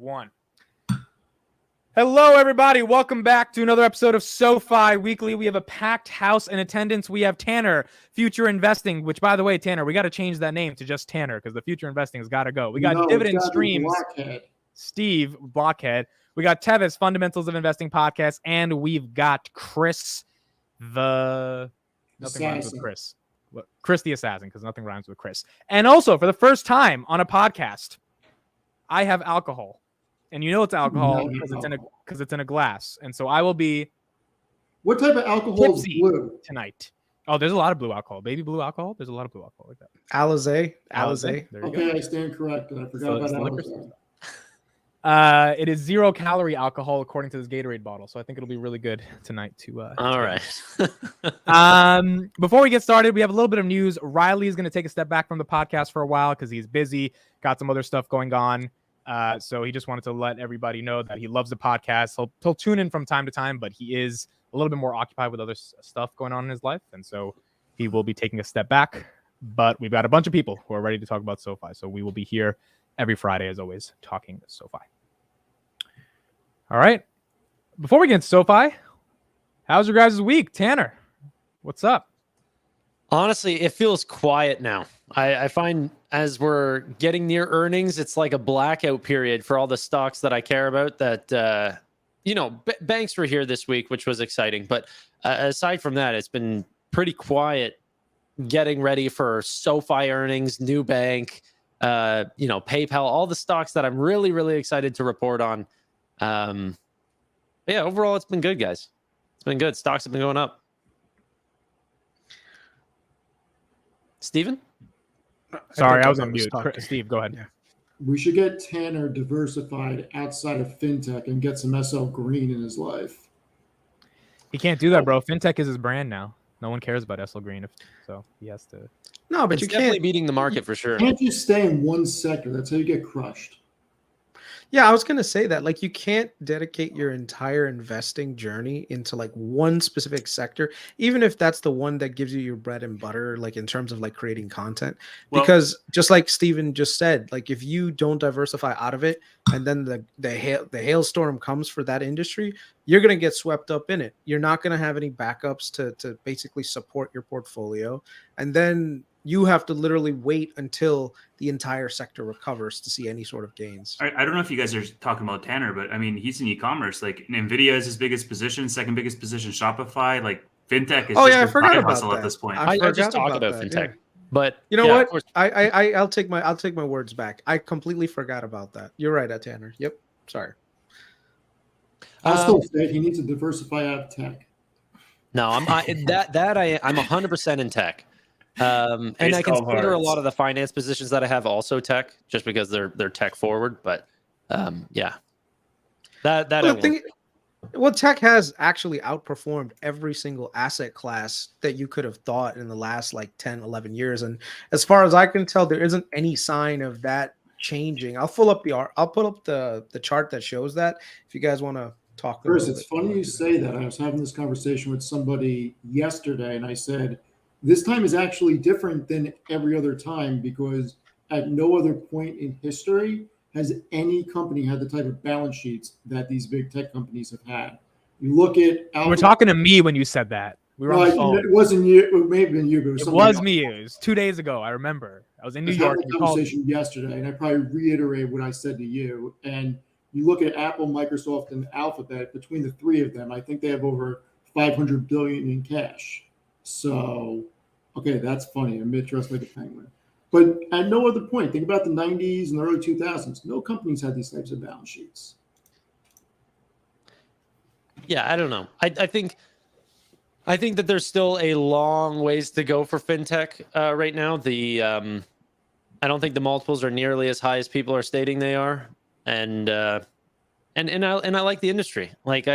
one. Hello, everybody. Welcome back to another episode of SoFi Weekly. We have a packed house in attendance. We have Tanner, Future Investing, which, by the way, Tanner, we got to change that name to just Tanner because the Future Investing has got to go. We got Dividend Streams, Steve Blockhead. We got Tevis, Fundamentals of Investing Podcast, and we've got Chris, nothing rhymes with Chris. Chris the Assassin, because nothing rhymes with Chris. And also, for the first time on a podcast, I have alcohol. And you know it's alcohol because it's in a glass. And so I will be What type of alcohol is blue tonight? Oh, there's a lot of blue alcohol. Baby blue alcohol. There's a lot of blue alcohol like that. Alizé. Okay, I stand corrected. I forgot about Alizé. It is 0-calorie alcohol according to this Gatorade bottle. So I think it'll be really good tonight to all right. Before we get started, we have a little bit of news. Riley is going to take a step back from the podcast for a while because he's busy, got some other stuff going on. So he just wanted to let everybody know that he loves the podcast. He'll tune in from time to time, but he is a little bit more occupied with other stuff going on in his life. And so he will be taking a step back. But we've got a bunch of people who are ready to talk about SoFi. So we will be here every Friday, as always, talking SoFi. All right. Before we get into SoFi, how's your guys' week? Tanner, what's up? Honestly, it feels quiet now. I find as we're getting near earnings, it's like a blackout period for all the stocks that I care about that, banks were here this week, which was exciting. But aside from that, it's been pretty quiet getting ready for SoFi earnings, Nubank, PayPal, all the stocks that I'm really, really excited to report on. Overall, it's been good, guys. It's been good. Stocks have been going up. Steven? Sorry, I was on mute. Steve, go ahead. Yeah. We should get Tanner diversified outside of Fintech and get some SL Green in his life. He can't do that, bro. Fintech is his brand now. No one cares about SL Green, so he has to. No, but it's you definitely can't beating the market for sure. You can't just stay in one sector. That's how you get crushed. Yeah, I was going to say that. Like, you can't dedicate your entire investing journey into like one specific sector, even if that's the one that gives you your bread and butter, like in terms of like creating content. Because just like Steven just said, like if you don't diversify out of it and then the hailstorm comes for that industry, you're going to get swept up in it. You're not going to have any backups to basically support your portfolio. And then you have to literally wait until the entire sector recovers to see any sort of gains. I don't know if you guys are talking about Tanner, but I mean, he's in e-commerce. Like NVIDIA is his biggest position, second biggest position, Shopify. Like Fintech is I forgot about hustle that. at this point. I just talk about Fintech. Yeah. But you know what? I'll take my words back. I completely forgot about that. You're right, Tanner. Yep. Sorry. I still say he needs to diversify out of tech. No, I'm 100% in tech. And I consider a lot of the finance positions that I have also tech, just because they're tech forward. But tech has actually outperformed every single asset class that you could have thought in the last like 10, 11 years. And as far as I can tell, there isn't any sign of that changing. I'll put up the chart that shows that if you guys want to talk. Chris, it's funny you say that. I was having this conversation with somebody yesterday, and I said, this time is actually different than every other time because at no other point in history has any company had the type of balance sheets that these big tech companies have had. You look at You were talking to me when you said that. We were on the phone. It wasn't you. It may have been you, but it was me. It was 2 days ago. I remember. I was in New York. I had a conversation yesterday, and I probably reiterate what I said to you. And you look at Apple, Microsoft, and Alphabet. Between the three of them, I think they have over $500 billion in cash. So, okay, that's funny. I'm dressed like a penguin. But at no other point, think about the 90s and the early 2000s. No companies had these types of balance sheets. Yeah, I don't know. I think that there's still a long ways to go for fintech right now. I don't think the multiples are nearly as high as people are stating they are, and I like the industry. Like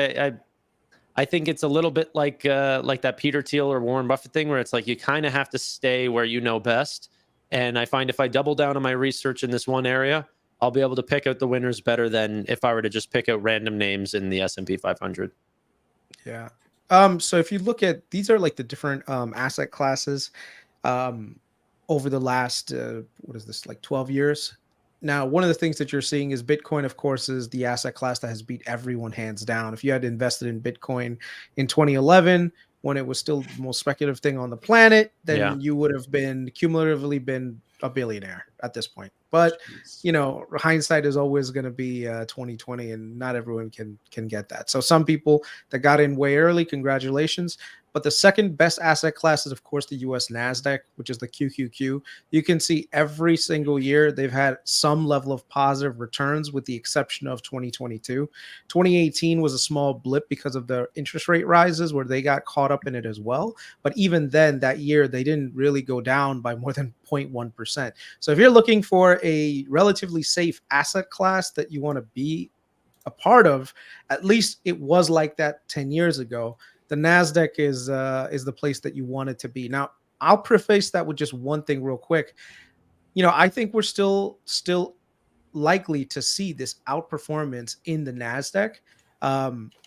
I think it's a little bit like that Peter Thiel or Warren Buffett thing, where it's like you kind of have to stay where you know best. And I find if I double down on my research in this one area, I'll be able to pick out the winners better than if I were to just pick out random names in the S&P 500. Yeah. So if you look at, these are like the different asset classes over the last, 12 years. Now, one of the things that you're seeing is Bitcoin, of course, is the asset class that has beat everyone hands down. If you had invested in Bitcoin in 2011, when it was still the most speculative thing on the planet, then Yeah. you would have been cumulatively been a billionaire at this point. But hindsight is always going to be 2020, and not everyone can get that. So some people that got in way early, congratulations. But the second best asset class is, of course, the US NASDAQ, which is the QQQ. You can see every single year they've had some level of positive returns, with the exception of 2022. 2018 was a small blip because of the interest rate rises, where they got caught up in it as well. But even then, that year, they didn't really go down by more than 0.1%. So if you're looking for a relatively safe asset class that you want to be a part of, at least it was like that 10 years ago. The NASDAQ is the place that you want it to be. Now, I'll preface that with just one thing real quick. I think we're still likely to see this outperformance in the NASDAQ,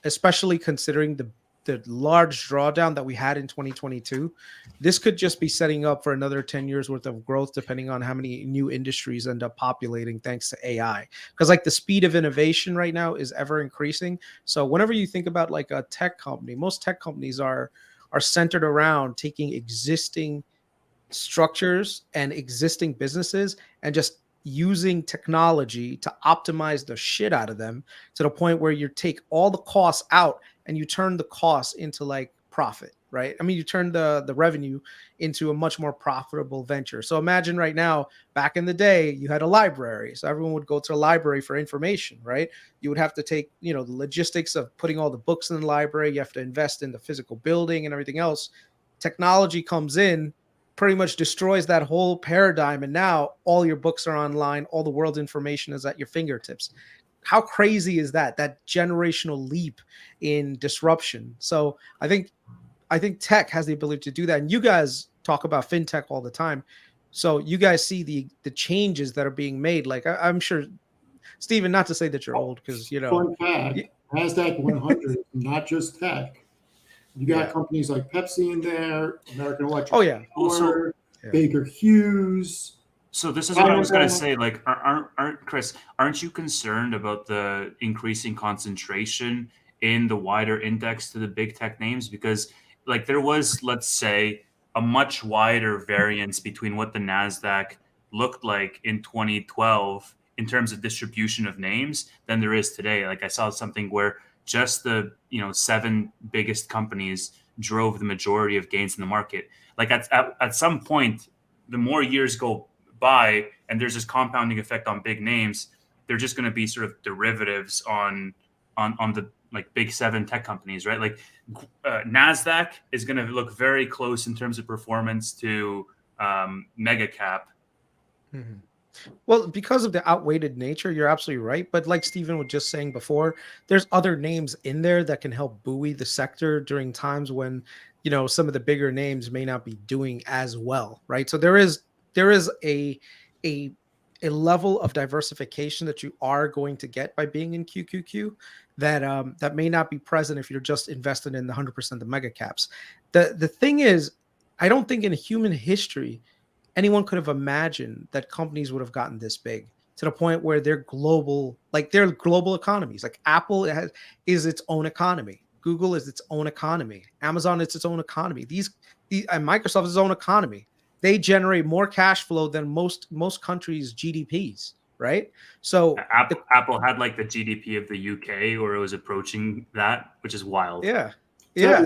especially considering the large drawdown that we had in 2022. This could just be setting up for another 10 years worth of growth, depending on how many new industries end up populating thanks to AI. Because like the speed of innovation right now is ever increasing. So whenever you think about like a tech company, most tech companies are centered around taking existing structures and existing businesses and just using technology to optimize the shit out of them, to the point where you take all the costs out and you turn the costs into like profit, right? I mean, you turn the revenue into a much more profitable venture. So imagine right now, back in the day, you had a library. So everyone would go to a library for information, right? You would have to take, the logistics of putting all the books in the library. You have to invest in the physical building and everything else. Technology comes in, pretty much destroys that whole paradigm. And now all your books are online. All the world's information is at your fingertips. How crazy is that? That generational leap in disruption. So I think tech has the ability to do that. And you guys talk about fintech all the time. So you guys see the changes that are being made. Like I'm sure, Steven, not to say that you're old, because Fun fact, NASDAQ 100, not just tech. You got companies like Pepsi in there, American Electric, Also, Baker Hughes. So this is what I was going to say. Like, aren't Chris? Aren't you concerned about the increasing concentration in the wider index to the big tech names? Because like there was, let's say, a much wider variance between what the Nasdaq looked like in 2012 in terms of distribution of names than there is today. Like I saw something where just the 7 biggest companies drove the majority of gains in the market. Like at some point, the more years go by and there's this compounding effect on big names, they're just going to be sort of derivatives on the like big 7 tech companies, right? Like NASDAQ is going to look very close in terms of performance to mega cap. Mm-hmm. Well, because of the outweighted nature, you're absolutely right. But like Steven was just saying before, there's other names in there that can help buoy the sector during times when, some of the bigger names may not be doing as well, right? So there is a level of diversification that you are going to get by being in QQQ that may not be present if you're just invested in the 100% of the mega caps. The thing is, I don't think in human history anyone could have imagined that companies would have gotten this big to the point where they're global economies. Like Apple is its own economy. Google is its own economy. Amazon is its own economy. And Microsoft is its own economy. They generate more cash flow than most countries' GDPs, right? So Apple had like the GDP of the UK, or it was approaching that, which is wild. Yeah.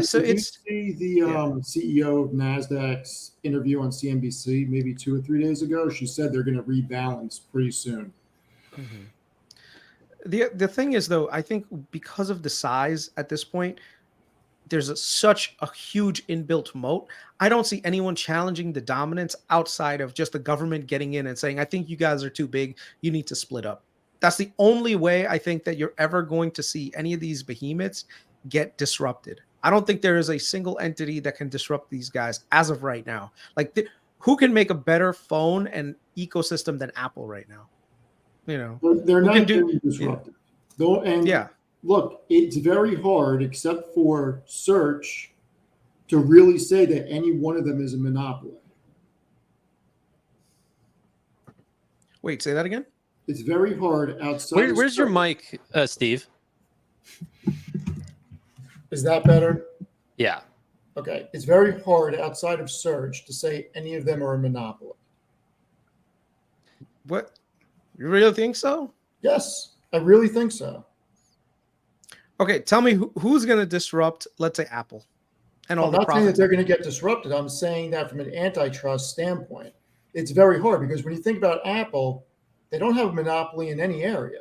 So did you see the CEO of NASDAQ's interview on CNBC maybe 2 or 3 days ago? She said they're going to rebalance pretty soon. Mm-hmm. The thing is, though, I think because of the size at this point, there's such a huge inbuilt moat. I don't see anyone challenging the dominance outside of just the government getting in and saying, I think you guys are too big. You need to split up. That's the only way I think that you're ever going to see any of these behemoths get disrupted. I don't think there is a single entity that can disrupt these guys as of right now. Like, who can make a better phone and ecosystem than Apple right now? They're not getting disrupted. Look, it's very hard, except for search, to really say that any one of them is a monopoly. Wait, say that again? It's very hard outside. of Where's your search. mic, Steve? Is that better? Yeah. Okay. It's very hard outside of search to say any of them are a monopoly. What? You really think so? Yes, I really think so. Okay, tell me who's going to disrupt, let's say, Apple and all I'm the not saying that profits. they're going to get disrupted. I'm saying that from an antitrust standpoint. It's very hard because when you think about Apple, they don't have a monopoly in any area.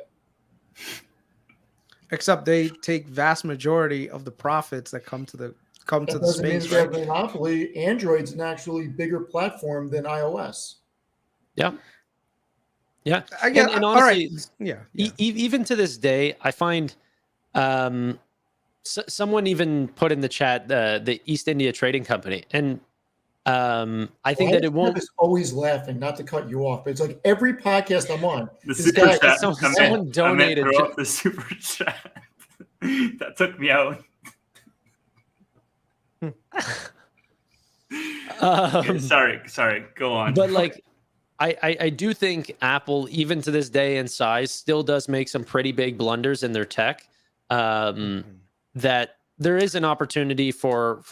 Except they take vast majority of the profits that come to the That doesn't mean space. that they have a monopoly. Android's an actually bigger platform than iOS. Yeah. Yeah. I get, and all right. honestly, Yeah. even to this day, I find someone even put in the chat the East India Trading Company, and I think that it won't. Is always laughing, not to cut you off, but it's like every podcast I'm on. The this super guy- chat. someone donated. Throw up the super chat. That took me out. Sorry. Go on. But like, I do think Apple, even to this day in size, still does make some pretty big blunders in their tech. That there is an opportunity for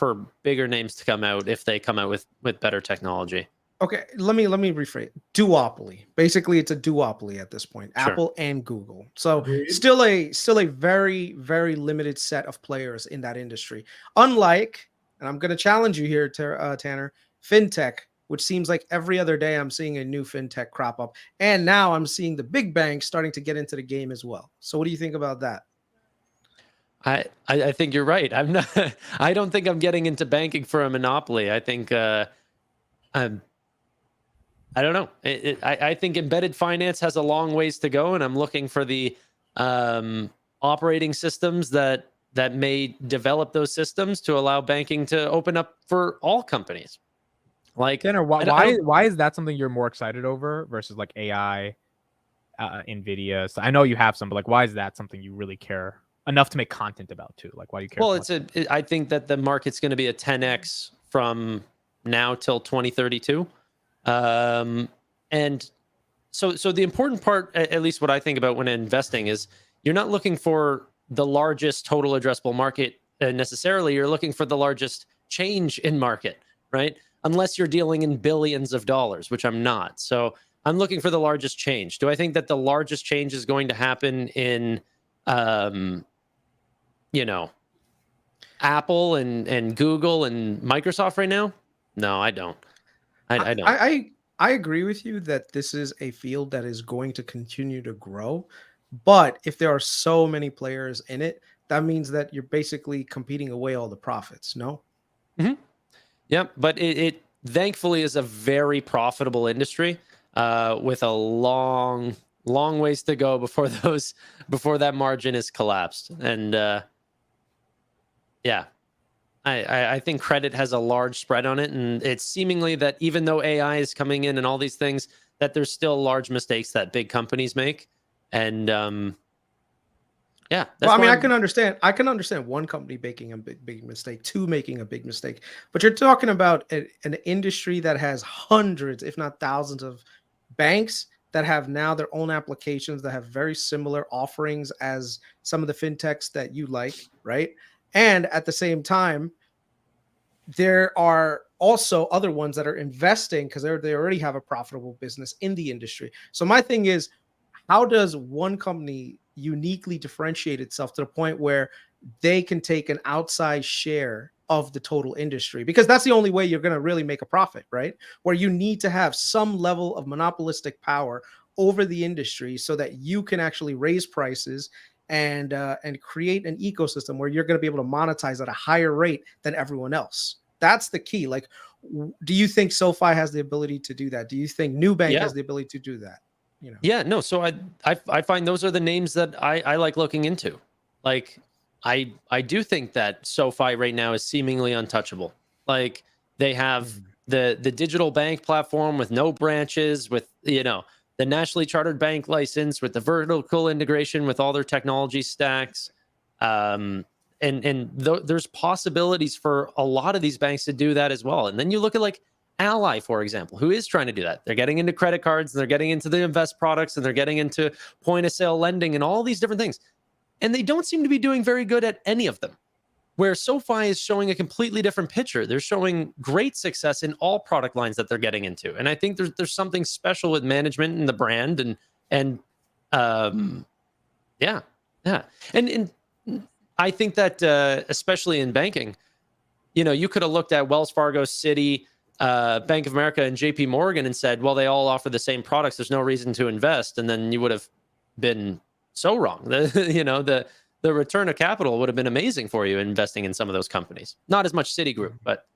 bigger names to come out if they come out with better technology. Okay, let me rephrase. Duopoly. Basically, it's a duopoly at this point. Sure. Apple and Google. So Agreed. still a very, very limited set of players in that industry. Unlike, and I'm going to challenge you here, Tanner, fintech, which seems like every other day I'm seeing a new fintech crop up, and now I'm seeing the big banks starting to get into the game as well. So what do you think about that? I think you're right. I'm not. I don't think I'm getting into banking for a monopoly. I think I don't know. I think embedded finance has a long ways to go, and I'm looking for the operating systems that may develop those systems to allow banking to open up for all companies. Like, Tanner, I don't- why is that something you're more excited over versus like AI, Nvidia? So I know you have some, but like, why is that something you really care enough to make content about too? Like, why do you care? Well, so much? I think that the market's going to be a 10x from now till 2032. And so the important part, at least what I think about when investing, is you're not looking for the largest total addressable market necessarily. You're looking for the largest change in market, right? Unless you're dealing in billions of dollars, which I'm not. So I'm looking for the largest change. Do I think that the largest change is going to happen in, Apple and Google and Microsoft right now? No, I don't. I don't. I agree with you that this is a field that is going to continue to grow. But if there are so many players in it, that means that you're basically competing away all the profits, no? Yep, but it thankfully is a very profitable industry with a long ways to go before that margin is collapsed. And I think credit has a large spread on it, and it's seemingly that even though AI is coming in and all these things, that there's still large mistakes that big companies make. And Well, I mean, I can understand one company making a big mistake, two making a big mistake, but you're talking about an industry that has hundreds, if not thousands, of banks that have now their own applications that have very similar offerings as some of the fintechs that you like, right? And at the same time, there are also other ones that are investing because they already have a profitable business in the industry. So my thing is, how does one company uniquely differentiate itself to the point where they can take an outsized share of the total industry? Because that's the only way you're going to really make a profit, right? Where you need to have some level of monopolistic power over the industry so that you can actually raise prices and create an ecosystem where you're going to be able to monetize at a higher rate than everyone else. That's the key. Like, do you think SoFi has the ability to do that? Do you think Nubank has the ability to do that? You know? Yeah, no. So I find those are the names that I like looking into. Like, I do think that SoFi right now is seemingly untouchable. Like, they have the digital bank platform with no branches, with the nationally chartered bank license, with the vertical integration with all their technology stacks. There's possibilities for a lot of these banks to do that as well. And then you look at like Ally, for example, who is trying to do that. They're getting into credit cards, and they're getting into the invest products, and they're getting into point of sale lending and all these different things. And they don't seem to be doing very good at any of them. Where SoFi is showing a completely different picture. They're showing great success in all product lines that they're getting into. And I think there's something special with management and the brand and yeah. And I think that especially in banking, you could have looked at Wells Fargo, Citi, Bank of America, and JP Morgan and said, well, they all offer the same products. There's no reason to invest. And then you would have been so wrong. The return of capital would have been amazing for you investing in some of those companies. Not as much Citigroup, but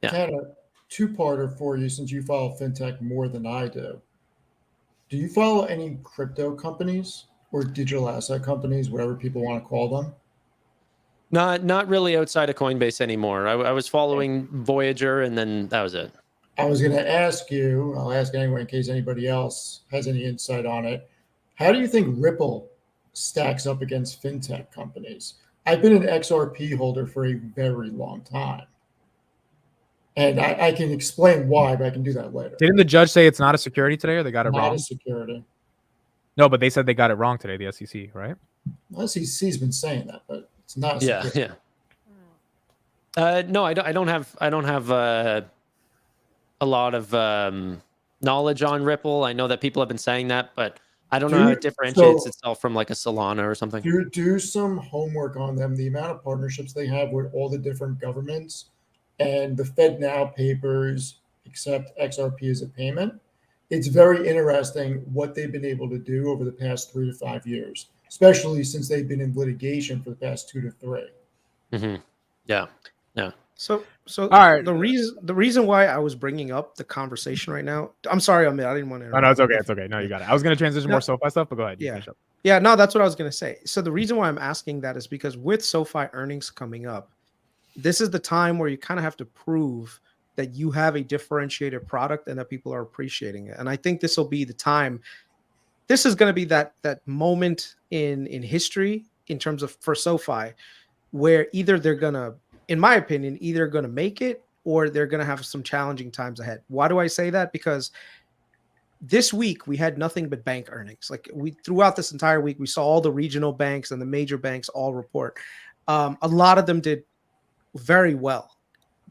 yeah. Tanner, two-parter for you since you follow fintech more than I do. Do you follow any crypto companies or digital asset companies, whatever people want to call them? Not really outside of Coinbase anymore. I was following Voyager, and then that was it. I was going to ask you, I'll ask anyway in case anybody else has any insight on it. How do you think Ripple stacks up against fintech companies? I've been an XRP holder for a very long time. And I can explain why, but I can do that later. Didn't the judge say it's not a security today, or they got it Not wrong? a security. No, but they said they got it wrong today, the SEC, right? Well, SEC's been saying that, but it's not a security. No, I don't have a lot of knowledge on Ripple. I know that people have been saying that, but I don't know how it differentiates itself from like a Solana or something. Do some homework on them. The amount of partnerships they have with all the different governments, and the Fed Now papers accept XRP as a payment. It's very interesting what they've been able to do over the past 3 to 5 years, especially since they've been in litigation for the past 2 to 3. Mm-hmm. Yeah. So all right. The reason why I was bringing up the conversation right now, I'm sorry, Amit, I didn't want to interrupt. No, it's okay. It's okay. No, you got it. I was going to transition more SoFi stuff, but go ahead. Yeah, no, that's what I was going to say. So the reason why I'm asking that is because with SoFi earnings coming up, this is the time where you kind of have to prove that you have a differentiated product and that people are appreciating it. And I think this will be the time. This is going to be that moment in history in terms of for SoFi, where either they're going to, in my opinion, either going to make it or they're going to have some challenging times ahead. Why do I say that? Because this week we had nothing but bank earnings. Like throughout this entire week, we saw all the regional banks and the major banks all report. A lot of them did very well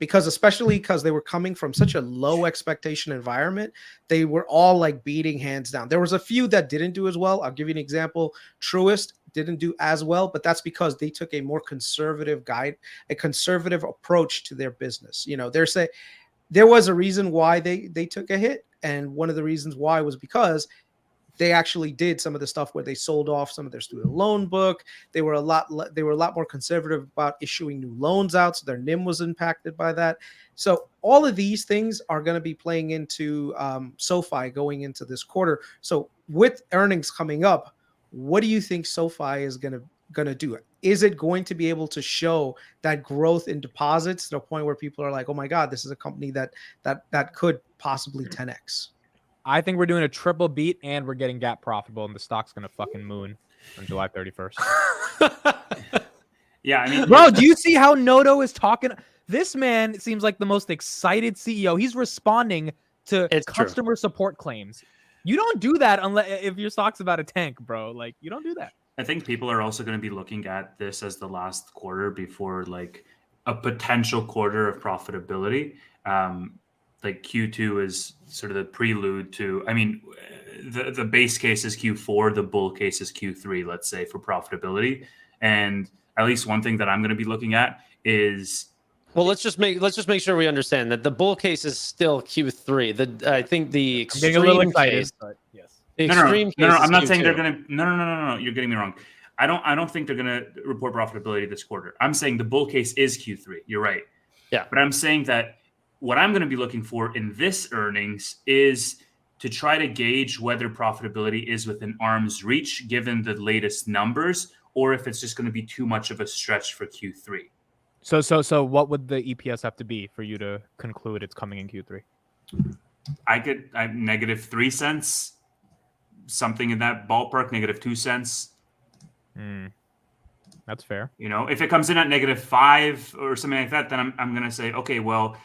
especially because they were coming from such a low expectation environment. They were all like beating hands down. There was a few that didn't do as well. I'll give you an example. Truist didn't do as well, but that's because they took a more conservative a conservative approach to their business. There was a reason why they took a hit. And one of the reasons why was because they actually did some of the stuff where they sold off some of their student loan book. They were a lot more conservative about issuing new loans out, so their NIM was impacted by that. So all of these things are going to be playing into SoFi going into this quarter. So with earnings coming up, what do you think SoFi is going to do? Is it going to be able to show that growth in deposits to the point where people are like, oh my God, this is a company that could possibly 10x? I think we're doing a triple beat and we're getting gap profitable, and the stock's gonna fucking moon on July 31st. Yeah, I mean, bro, do you see how Noto is talking? This man seems like the most excited CEO. He's responding to customer support claims. You don't do that unless if your stock's about a tank, bro. Like, you don't do that. I think people are also going to be looking at this as the last quarter before like a potential quarter of profitability. Like Q2 is sort of the prelude to, I mean, the base case is Q4, the bull case is Q3, let's say, for profitability. And at least one thing that I'm going to be looking at is, well, let's just make sure we understand that the bull case is still Q3. I think the extreme I'm getting a little excited, case, but yes. The extreme case I'm not is saying they're Q2. going to. No. You're getting me wrong. I don't think they're going to report profitability this quarter. I'm saying the bull case is Q3. You're right. Yeah. But I'm saying that what I'm going to be looking for in this earnings is to try to gauge whether profitability is within arm's reach given the latest numbers, or if it's just going to be too much of a stretch for Q3. So what would the EPS have to be for you to conclude it's coming in Q3? I'm -3 cents, something in that ballpark, -2 cents. That's fair. If it comes in at -5 or something like that, then I'm going to say, okay, well,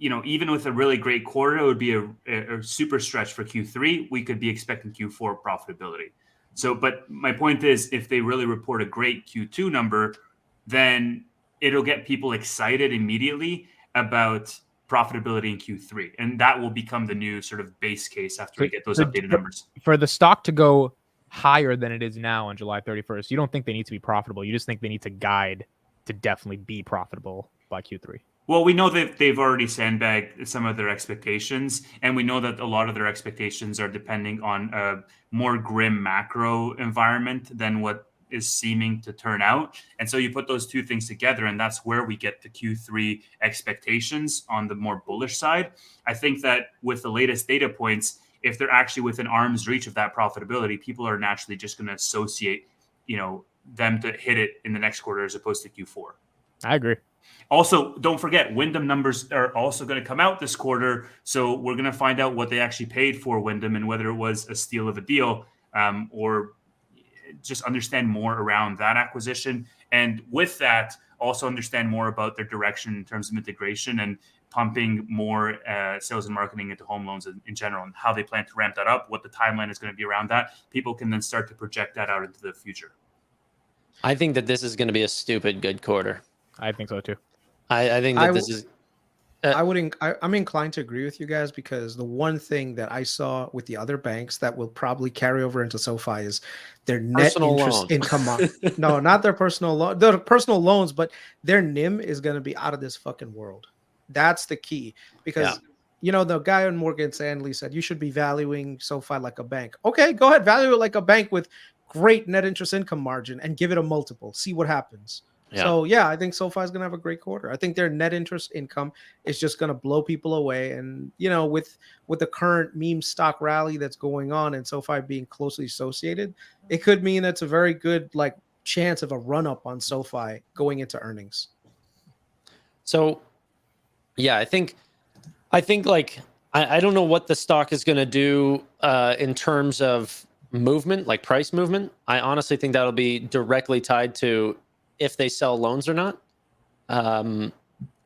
even with a really great quarter, it would be a super stretch for Q3. We could be expecting Q4 profitability. So, but my point is, if they really report a great Q2 number, then it'll get people excited immediately about profitability in Q3. And that will become the new sort of base case after we get those updated numbers. For the stock to go higher than it is now on July 31st, you don't think they need to be profitable. You just think they need to guide to definitely be profitable by Q3. Well, we know that they've already sandbagged some of their expectations, and we know that a lot of their expectations are depending on a more grim macro environment than what is seeming to turn out. And so you put those two things together, and that's where we get the Q3 expectations on the more bullish side. I think that with the latest data points, if they're actually within arm's reach of that profitability, people are naturally just going to associate, them to hit it in the next quarter as opposed to Q4. I agree. Also, don't forget, Wyndham numbers are also going to come out this quarter. So we're going to find out what they actually paid for Wyndham and whether it was a steal of a deal or just understand more around that acquisition. And with that, also understand more about their direction in terms of integration and pumping more sales and marketing into home loans in general, and how they plan to ramp that up, what the timeline is going to be around that. People can then start to project that out into the future. I think that this is going to be a stupid good quarter. I think so too. I think that this is. I'm inclined to agree with you guys, because the one thing that I saw with the other banks that will probably carry over into SoFi is their net Personal interest loans. income. No, not their personal loan. Their personal loans, but their NIM is going to be out of this fucking world. That's the key, because the guy on Morgan Stanley said you should be valuing SoFi like a bank. Okay, go ahead, value it like a bank with great net interest income margin and give it a multiple. See what happens. Yeah. So I think SoFi is going to have a great quarter. I think their net interest income is just going to blow people away. And with the current meme stock rally that's going on and SoFi being closely associated, it could mean it's a very good chance of a run up on SoFi going into earnings. So, I think I don't know what the stock is going to do in terms of movement, like price movement. I honestly think that'll be directly tied to if they sell loans or not.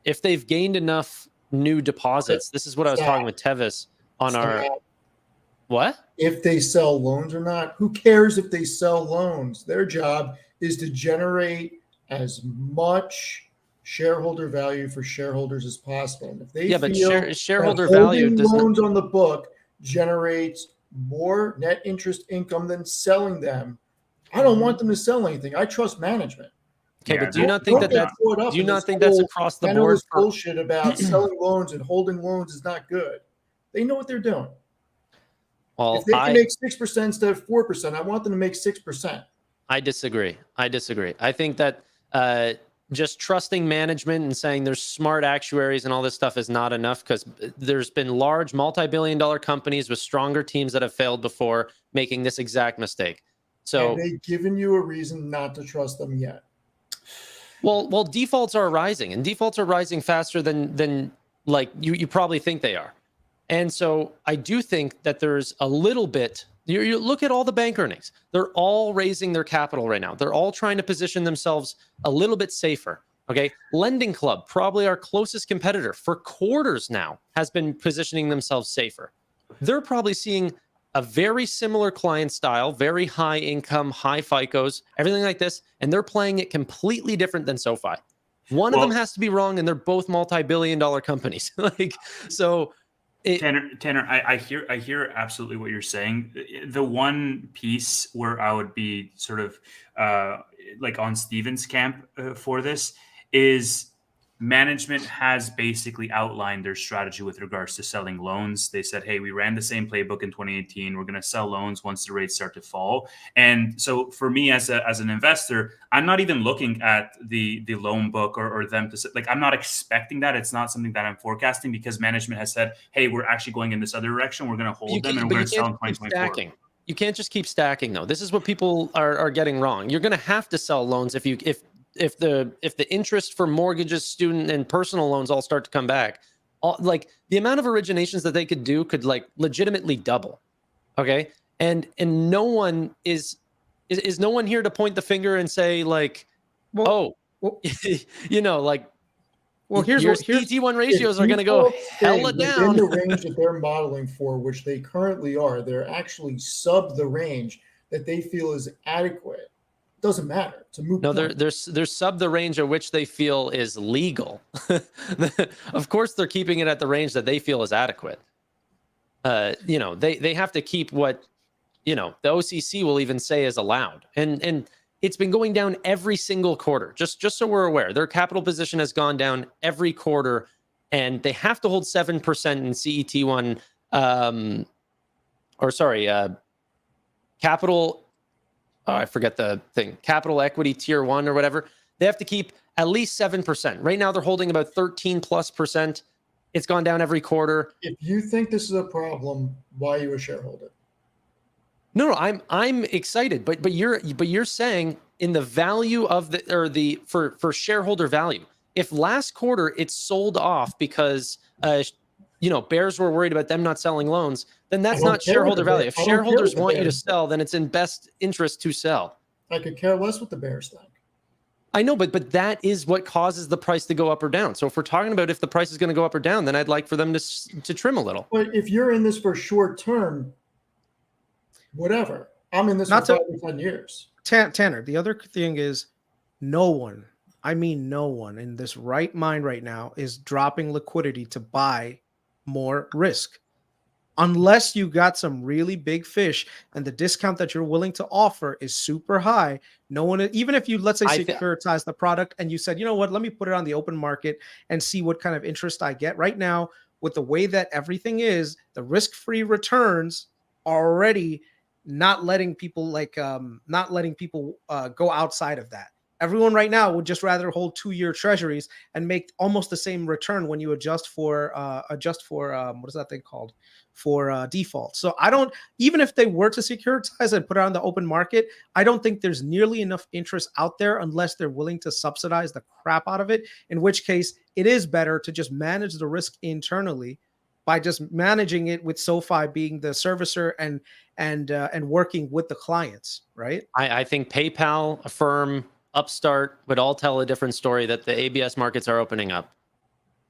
If they've gained enough new deposits, this is what I was talking with Tevis on what? If they sell loans or not, who cares if they sell loans? Their job is to generate as much shareholder value for shareholders as possible. And if they feel shareholder that value holding doesn't loans on the book generates more net interest income than selling them, I don't want them to sell anything. I trust management. Okay, but do you not think that's across the board? Bullshit about selling loans and holding loans is not good. They know what they're doing. Well, if they can make 6% instead of 4%, I want them to make 6%. I disagree. I think that just trusting management and saying there's smart actuaries and all this stuff is not enough, because there's been large multi-billion-dollar companies with stronger teams that have failed before making this exact mistake. So have they given you a reason not to trust them yet? Well, defaults are rising, and defaults are rising faster than like you probably think they are. And so I do think that there's a little bit. You look at all the bank earnings; they're all raising their capital right now. They're all trying to position themselves a little bit safer. Okay, Lending Club, probably our closest competitor for quarters now, has been positioning themselves safer. They're probably seeing a very similar client style, very high income, high FICOs, everything like this, and they're playing it completely different than SoFi. One of them has to be wrong, and they're both multi-billion-dollar companies. Tanner, I hear absolutely what you're saying. The one piece where I would be sort of on Steven's camp for this is management has basically outlined their strategy with regards to selling loans. They said, hey, we ran the same playbook in 2018. We're going to sell loans once the rates start to fall. And so for me as an investor, I'm not even looking at the loan book or them to I'm not expecting that. It's not something that I'm forecasting, because management has said, hey, we're actually going in this other direction. We're going to hold them and we're going to sell in 2024. You can't just keep stacking, though. This is what people are getting wrong. You're going to have to sell loans if the interest for mortgages, student and personal loans all start to come back. The amount of originations that they could do could legitimately double. Okay, and no one is no one here to point the finger and say Well, here's your what here's CET1 ratios If are you going to go folks hella stay down. within the range that they're modeling for, which they currently are, they're actually sub the range that they feel is adequate. It doesn't matter. It's a moot No, point. they're sub the range at which they feel is legal. Of course, they're keeping it at the range that they feel is adequate. They have to keep what the OCC will even say is allowed, and it's been going down every single quarter. Just so we're aware, their capital position has gone down every quarter, and they have to hold 7% in CET1. Capital. Oh, I forget the thing. Capital equity tier 1 or whatever. They have to keep at least 7%. Right now, they're holding about 13+%. It's gone down every quarter. If you think this is a problem, why are you a shareholder? No, I'm excited, but you're saying in the value of for shareholder value. If last quarter it sold off because bears were worried about them not selling loans, then that's not shareholder value. If shareholders want you to sell, then it's in best interest to sell. I could care less what the bears think. I know, but that is what causes the price to go up or down. So if we're talking about if the price is going to go up or down, then I'd like for them to trim a little. But if you're in this for short term, whatever. I'm in this Not for to- 5 to 10 years. Tanner, the other thing is no one in this right mind right now is dropping liquidity to buy more risk. Unless you got some really big fish and the discount that you're willing to offer is super high, no one, even if you, let's say, securitize the product and you said, you know what, let me put it on the open market and see what kind of interest I get. Right now, with the way that everything is, the risk-free returns are already not letting people go outside of that. Everyone right now would just rather hold 2-year treasuries and make almost the same return when you adjust for what is that thing called, for default. So I don't, even if they were to securitize and put it on the open market, I don't think there's nearly enough interest out there unless they're willing to subsidize the crap out of it, in which case it is better to just manage the risk internally by just managing it with SoFi being the servicer and working with the clients, right? I think PayPal, Affirm, Upstart would all tell a different story that the ABS markets are opening up.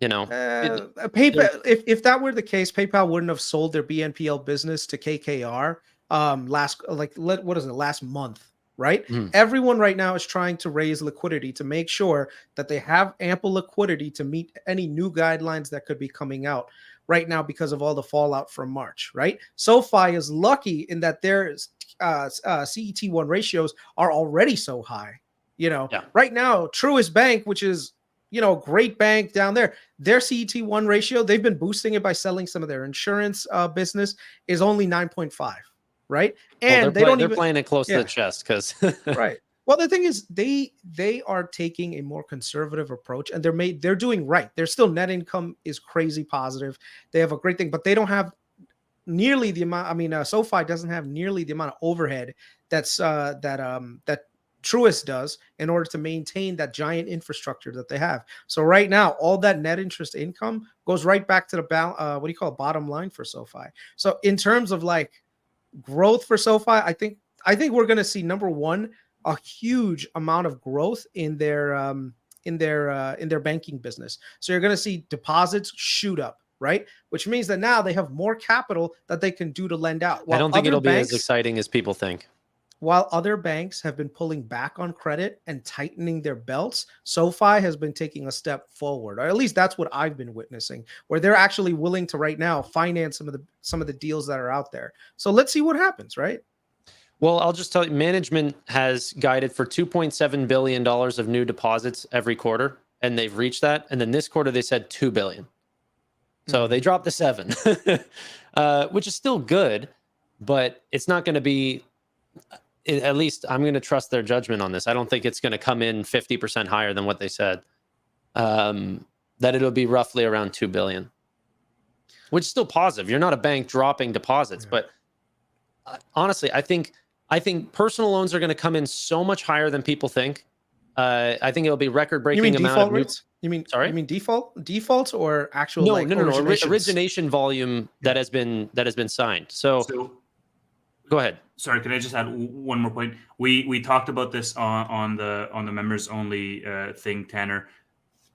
PayPal. If that were the case, PayPal wouldn't have sold their BNPL business to KKR last month, right? Everyone right now is trying to raise liquidity to make sure that they have ample liquidity to meet any new guidelines that could be coming out right now because of all the fallout from March, right? SoFi is lucky in that their CET1 ratios are already so high. Right now, Truist Bank, which is great bank down there, their CET1 ratio, they've been boosting it by selling some of their insurance business, is only 9.5, right? And they're playing it close to the chest because right. Well, the thing is, they are taking a more conservative approach, and they're doing right. Their still net income is crazy positive. They have a great thing, but they don't have nearly the amount. SoFi doesn't have nearly the amount of overhead that Truist does in order to maintain that giant infrastructure that they have. So right now, all that net interest income goes right back to the bottom line for SoFi. So in terms of like growth for SoFi, I think we're going to see, number one, a huge amount of growth in their banking business. So you're going to see deposits shoot up, right? Which means that now they have more capital that they can do to lend out. I don't think it'll be as exciting as people think. While other banks have been pulling back on credit and tightening their belts, SoFi has been taking a step forward, or at least that's what I've been witnessing, where they're actually willing to right now finance some of the deals that are out there. So let's see what happens, right? Well, I'll just tell you, management has guided for $2.7 billion of new deposits every quarter, and they've reached that. And then this quarter, they said $2 billion. So they dropped to 7, which is still good, but it's not going to be, at least I'm going to trust their judgment on this. I don't think it's going to come in 50% higher than what they said. That it'll be roughly around $2 billion, which is still positive. You're not a bank dropping deposits, but honestly, I think personal loans are going to come in so much higher than people think. I think it'll be record-breaking amount default of rates. You mean defaults or actual no origination volume that has been signed. So go ahead. Sorry, can I just add one more point? We talked about this on the members only thing, Tanner.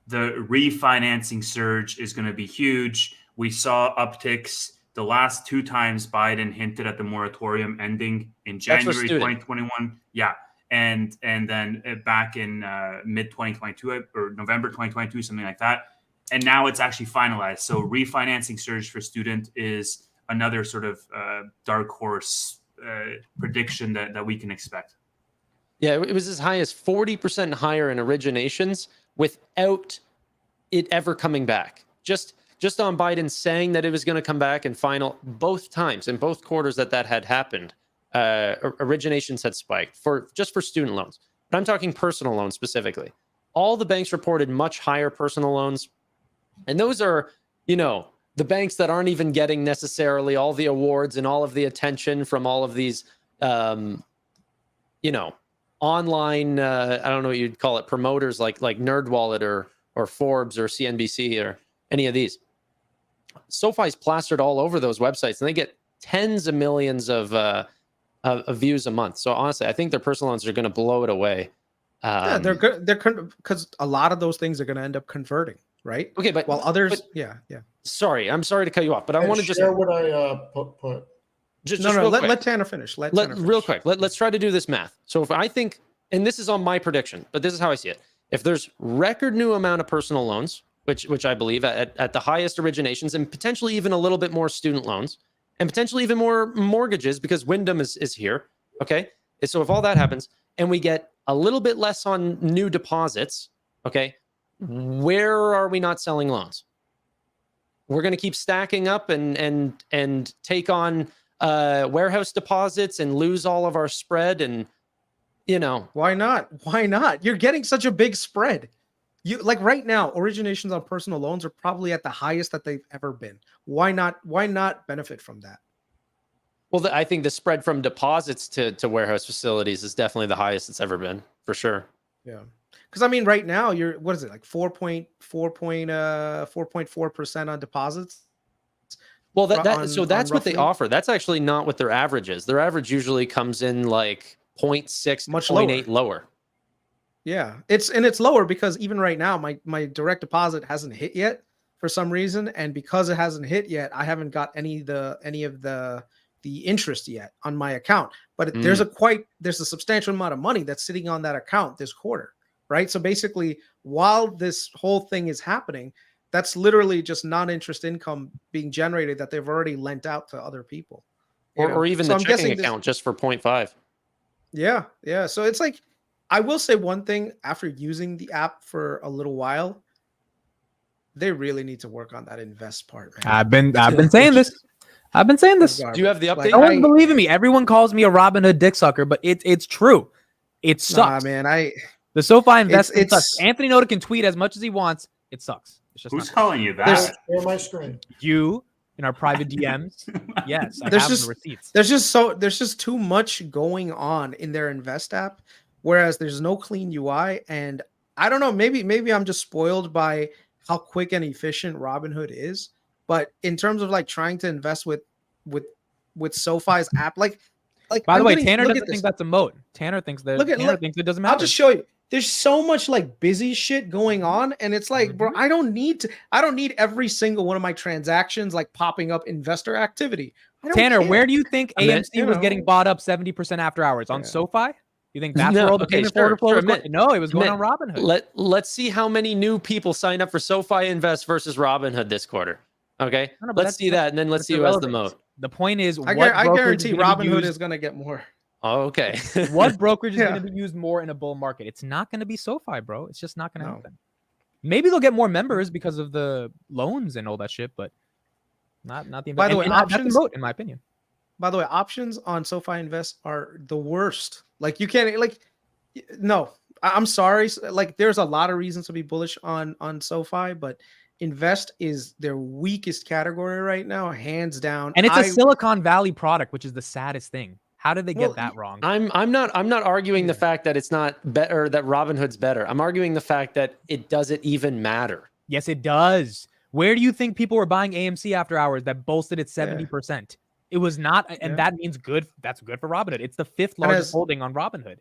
the refinancing surge is going to be huge. We saw upticks the last 2 times Biden hinted at the moratorium ending in January 2021. Yeah. And then back in mid 2022 or November 2022, something like that. And now it's actually finalized. So refinancing surge for student is another sort of dark horse prediction that we can expect. Yeah, it was as high as 40% higher in originations without it ever coming back. Just on Biden saying that it was going to come back and both times in both quarters that had happened, originations had spiked for student loans. But I'm talking personal loans specifically. All the banks reported much higher personal loans. And those are, the banks that aren't even getting necessarily all the awards and all of the attention from all of these, online, I don't know what you'd call it, promoters like NerdWallet or Forbes or CNBC or any of these. SoFi's plastered all over those websites, and they get tens of millions of views a month. So honestly, I think their personal loans are going to blow it away. Yeah, they're good. They're because a lot of those things are going to end up converting, right? Okay, but while others, yeah. Sorry, I'm sorry to cut you off, but I want to just share what I put. Just let Tanner finish. Real quick. Let's try to do this math. So if I think, and this is on my prediction, but this is how I see it. If there's record new amount of personal loans, which I believe at the highest originations, and potentially even a little bit more student loans, and potentially even more mortgages because Wyndham is here. Okay. So if all that happens and we get a little bit less on new deposits, okay, where are we not selling loans? We're going to keep stacking up and take on warehouse deposits and lose all of our spread. And why not? You're getting such a big spread. You like right now, originations on personal loans are probably at the highest that they've ever been. Why not benefit from that? Well, I think the spread from deposits to warehouse facilities is definitely the highest it's ever been, for sure. Yeah. Because I mean, right now you're, what is it, like 4.4% on deposits? Well, that's what they offer. That's actually not what their average is. Their average usually comes in like 0.6, much 0.8 lower. Yeah, it's lower because even right now, my direct deposit hasn't hit yet for some reason, and because it hasn't hit yet, I haven't got any of the interest yet on my account. But there's a substantial amount of money that's sitting on that account this quarter, right? So basically, while this whole thing is happening, that's literally just non-interest income being generated that they've already lent out to other people, or even the checking account just for 0.5. Yeah. So it's like, I will say one thing, after using the app for a little while, they really need to work on that invest part, man. I've been saying this. Do you have the update? No one's believing me. Everyone calls me a Robinhood dick sucker, but it's true. It sucks. Nah, man, the SoFi investment sucks. Anthony Noto can tweet as much as he wants. It sucks. It's just who's calling you that? Share my screen. You in our private DMs. Yes, I there's have just the receipts. There's just too much going on in their invest app, whereas there's no clean UI. And I don't know, maybe I'm just spoiled by how quick and efficient Robinhood is. But in terms of like trying to invest with SoFi's app, like by the way, Tanner doesn't think that's a moat. Tanner thinks that Tanner thinks it doesn't matter. I'll just show you. There's so much like busy shit going on, and it's like, bro, I don't need every single one of my transactions like popping up investor activity. Tanner, where do you think AMC was getting bought up 70% after hours? On SoFi? You think that's where all the payment order flow was going? No, it was going on Robinhood. Let's see how many new people sign up for SoFi Invest versus Robinhood this quarter. Okay, let's see that, and then let's see who has the moat. The point is, I guarantee Robinhood is going to get more. Oh, okay. What brokerage is going to be used more in a bull market? It's not going to be SoFi, bro. It's just not going to happen. Maybe they'll get more members because of the loans and all that shit, but not the. By the way, options, moat, in my opinion. By the way, options on SoFi Invest are the worst. Like you can't no. I'm sorry. Like there's a lot of reasons to be bullish on SoFi, but Invest is their weakest category right now, hands down. And it's a Silicon Valley product, which is the saddest thing. How did they get that wrong? I'm not arguing the fact that it's not better, that Robinhood's better. I'm arguing the fact that it doesn't even matter. Yes, it does. Where do you think people were buying AMC after hours that bolstered at 70%? It was not, and that means good. That's good for Robinhood. It's the fifth largest holding on Robinhood.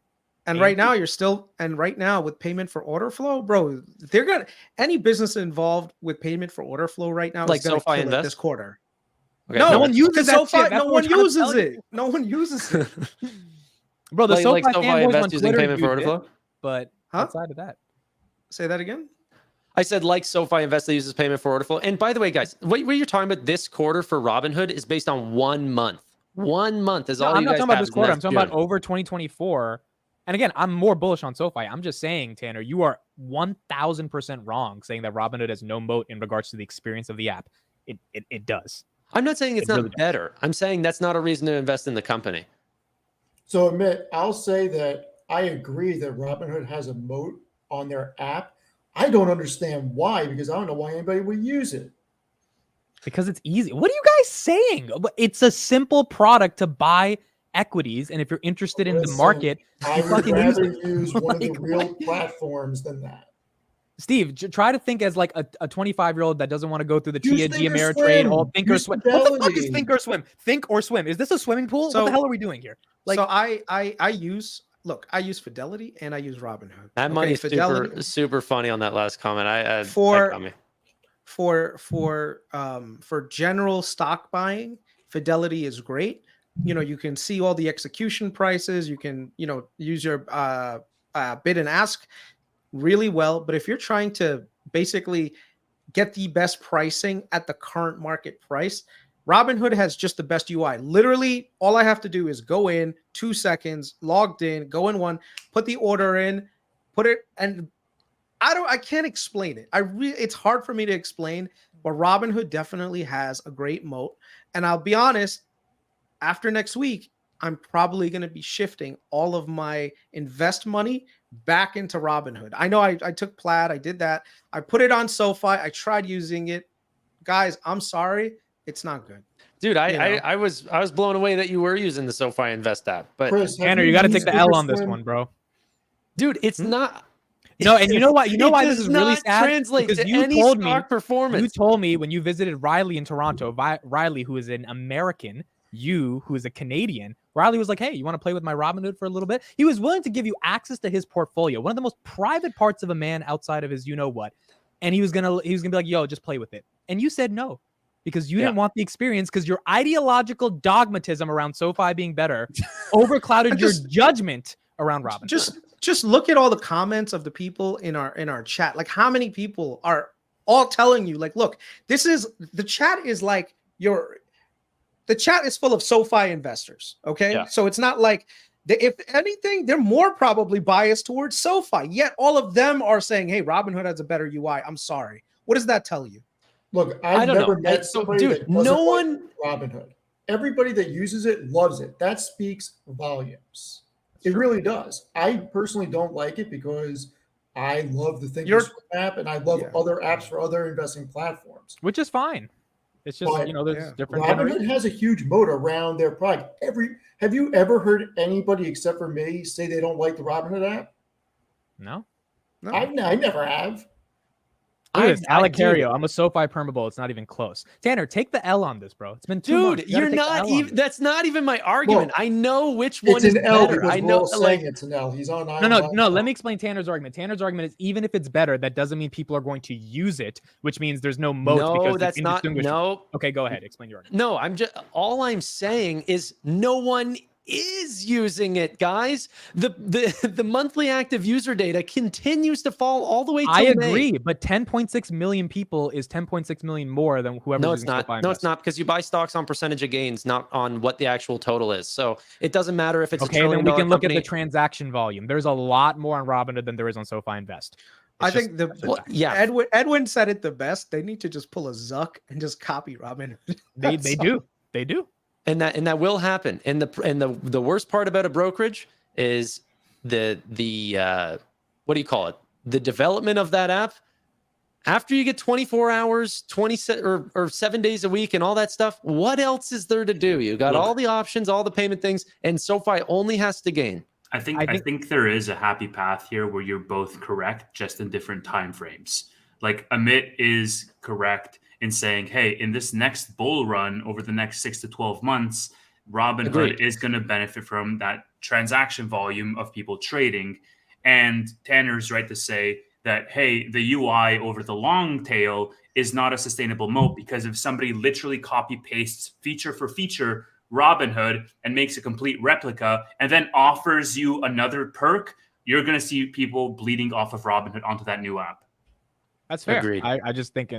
And right now with payment for order flow, bro, any business involved with payment for order flow right now Like is going to SoFi kill it Invest? this quarter. Okay, No, no one uses because that SoFi, shit. That's no what one we're trying to uses tell you. it. No one uses it. Bro, the SoFi like SoFi fanboys on Invest using Twitter payment for use order it, flow? but Huh? outside of that, Say that again. I said like SoFi Invest that uses payment for order flow. And by the way, guys, what you're talking about this quarter for Robinhood is based on 1 month. 1 month is all I'm you not guys talking about have, this and quarter. I'm that's talking about June. over 2024. And again, I'm more bullish on SoFi. I'm just saying, Tanner, you are 1,000% wrong saying that Robinhood has no moat in regards to the experience of the app. It does. I'm not saying it's It not really does. better. I'm saying that's not a reason to invest in the company. So, Amit, I'll say that I agree that Robinhood has a moat on their app. I don't understand why, because I don't know why anybody would use it. Because it's easy. What are you guys saying? It's a simple product to buy equities, and if you're interested in the Listen, market, I you would fucking use rather it. use one of the Like, real what? platforms than that. Steve, try to think as like a 25-year-old that doesn't want to go through the Use TIG Ameritrade, Thinkorswim. all Think or Use Swim. What the fuck is Fidelity. Think or Swim? Think or Swim? Is this a swimming pool? What So- the hell are we doing here? Like, So I use Fidelity and I use Robinhood. That money is super funny on that last comment. That got me. For general stock buying, Fidelity is great. You can see all the execution prices. You can use your bid and ask really well. But if you're trying to basically get the best pricing at the current market price, Robinhood has just the best UI. Literally, all I have to do is go in 2 seconds, logged in, go in one, put the order in, put it, and I can't explain it. It's hard for me to explain, but Robinhood definitely has a great moat. And I'll be honest, after next week, I'm probably going to be shifting all of my invest money back into Robinhood. I know I took Plaid, I did that. I put it on SoFi. I tried using it. Guys, I'm sorry. It's not good. Dude, I was blown away that you were using the SoFi Invest app. But Chris, have Tanner, you got to used take the L on this Thinkorswim? one, bro. dude, it's not. No, and you know what? You know It why does this is really not sad? translate Because to you any told me, stock performance. you told me when you visited Riley in Toronto, Riley, who is an American, you, who is a Canadian, Riley was like, hey, you want to play with my Robinhood for a little bit? He was willing to give you access to his portfolio, one of the most private parts of a man outside of his you-know-what. And he was gonna be like, yo, just play with it. And you said no. Because you didn't want the experience, because your ideological dogmatism around SoFi being better overclouded your judgment around Robinhood. Just look at all the comments of the people in our chat. Like, how many people are all telling you, like, look, the chat is like the chat is full of SoFi investors. Okay. Yeah. So it's not like, if anything, they're more probably biased towards SoFi. Yet all of them are saying, hey, Robinhood has a better UI. I'm sorry. What does that tell you? Look, I I've don't never know. met somebody Dude, that doesn't no like one- Robinhood. Everybody that uses it loves it. That speaks volumes. It really does. I personally don't like it because I love the Thinkorswim app and I love other apps for other investing platforms. Which is fine. It's just, But, there's different Robinhood generations. has a huge moat around their product. Have you ever heard anybody except for me say they don't like the Robinhood app? No? I never have. Look at this, I Alec do. Cario. I'm a SoFi permable. It's not even close. Tanner, take the L on this, bro. It's been 2 months. Dude, You gotta you're take the not L on even. this. That's not even my argument. Well, I know which one It's is an L better. because I we're know, all saying like, it's an L. He's on No. Let me explain Tanner's argument. Tanner's argument is even if it's better, that doesn't mean people are going to use it, which means there's no moat no, because that's it's not. indistinguishable. No, Okay, go ahead. Explain your argument. no. All I'm saying is no one is using it, guys. The monthly active user data continues to fall all the way to I May. agree, but 10.6 million people is 10.6 million more than whoever's No, it's using not. SoFi No, it's Invest. not, because you buy stocks on percentage of gains, not on what the actual total is. So it doesn't matter if it's Okay, a then trillion we dollar can look company. at the transaction volume. There's a lot more on Robinhood than there is on SoFi Invest. I think yeah, Edwin said it the best. They need to just pull a Zuck and just copy Robinhood. They That's do. They do. and that will happen. And the worst part about a brokerage is the what do you call it? The development of that app. After you get 24 hours, 20 or 7 days a week and all that stuff, what else is there to do? You got all the options, all the payment things, and SoFi only has to gain. I think there is a happy path here where you're both correct, just in different time frames. Like Amit is correct in saying, hey, in this next bull run over the next 6 to 12 months, Robinhood Agreed. is going to benefit from that transaction volume of people trading. And Tanner's right to say that, hey, the UI over the long tail is not a sustainable moat, because if somebody literally copy pastes feature for feature Robinhood and makes a complete replica and then offers you another perk, you're going to see people bleeding off of Robinhood onto that new app. That's fair. Agreed. I just think,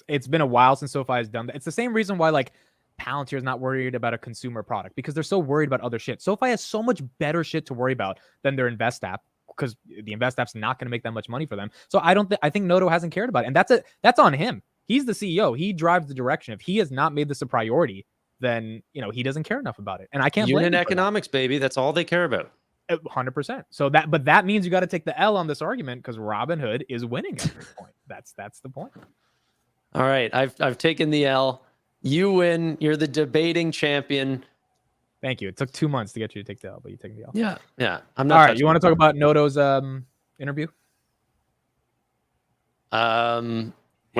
it's been a while since SoFi has done that. It's the same reason why like Palantir is not worried about a consumer product, because they're so worried about other shit. SoFi has so much better shit to worry about than their Invest app, because the Invest app's not going to make that much money for them. So I think Noto hasn't cared about it, and that's on him. He's the CEO. He drives the direction. If he has not made this a priority, then he doesn't care enough about it, and I can't blame him Unit for that. economics, baby. That's all they care about. 100%. So that means you got to take the L on this argument, because Robinhood is winning at this point. That's the point. All right, I've taken the L. You win. You're the debating champion. Thank you. It took 2 months to get you to take the L, but you take the L. Yeah. I'm not. All right, you want to talk about Noto's interview? What do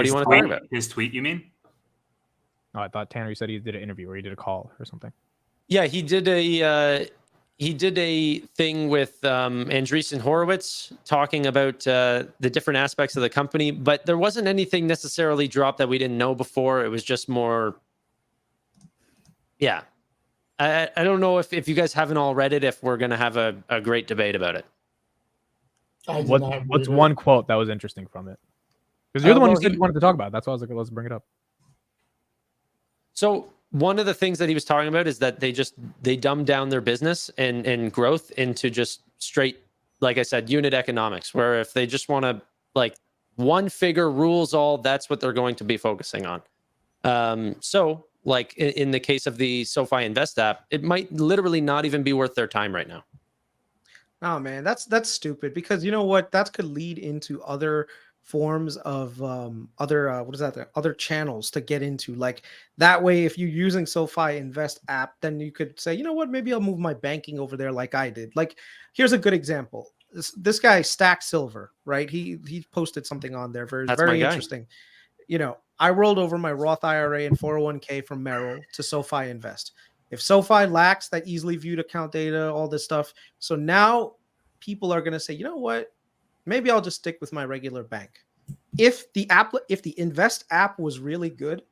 you want to tweet, talk about? His tweet, you mean? Oh, I thought Tanner, you said he did an interview or he did a call or something. Yeah, he did a thing with Andreessen Horowitz talking about the different aspects of the company, but there wasn't anything necessarily dropped that we didn't know before. It was just more, yeah. I don't know if you guys haven't all read it, if we're going to have a great debate about it. What's one quote that was interesting from it? Because you're the one who said you wanted to talk about it. That's why I was like, let's bring it up. So one of the things that he was talking about is that they dumbed down their business and growth into just straight, like I said, unit economics, where if they just want to, like, one figure rules all, that's what they're going to be focusing on. So like in the case of the SoFi Invest app, it might literally not even be worth their time right now. Oh man, that's stupid, because you know what? That could lead into other forms of other channels to get into. Like that way, if you're using SoFi Invest app, then you could say, you know what, maybe I'll move my banking over there like I did. Like here's a good example. This guy Stack Silver, right? He posted something on there very interesting. I rolled over my Roth IRA and 401k from Merrill to SoFi Invest. If SoFi lacks that easily viewed account data, all this stuff, so now people are going to say, you know what, maybe I'll just stick with my regular bank. If the Invest app was really good,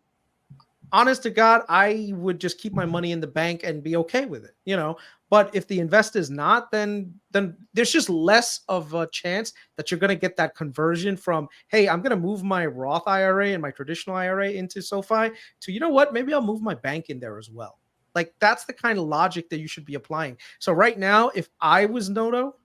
honest to God, I would just keep my money in the bank and be okay with it, But if the Invest is not, then there's just less of a chance that you're going to get that conversion from, hey, I'm going to move my Roth IRA and my traditional IRA into SoFi to, you know what, maybe I'll move my bank in there as well. Like that's the kind of logic that you should be applying. So right now, if I was Noto,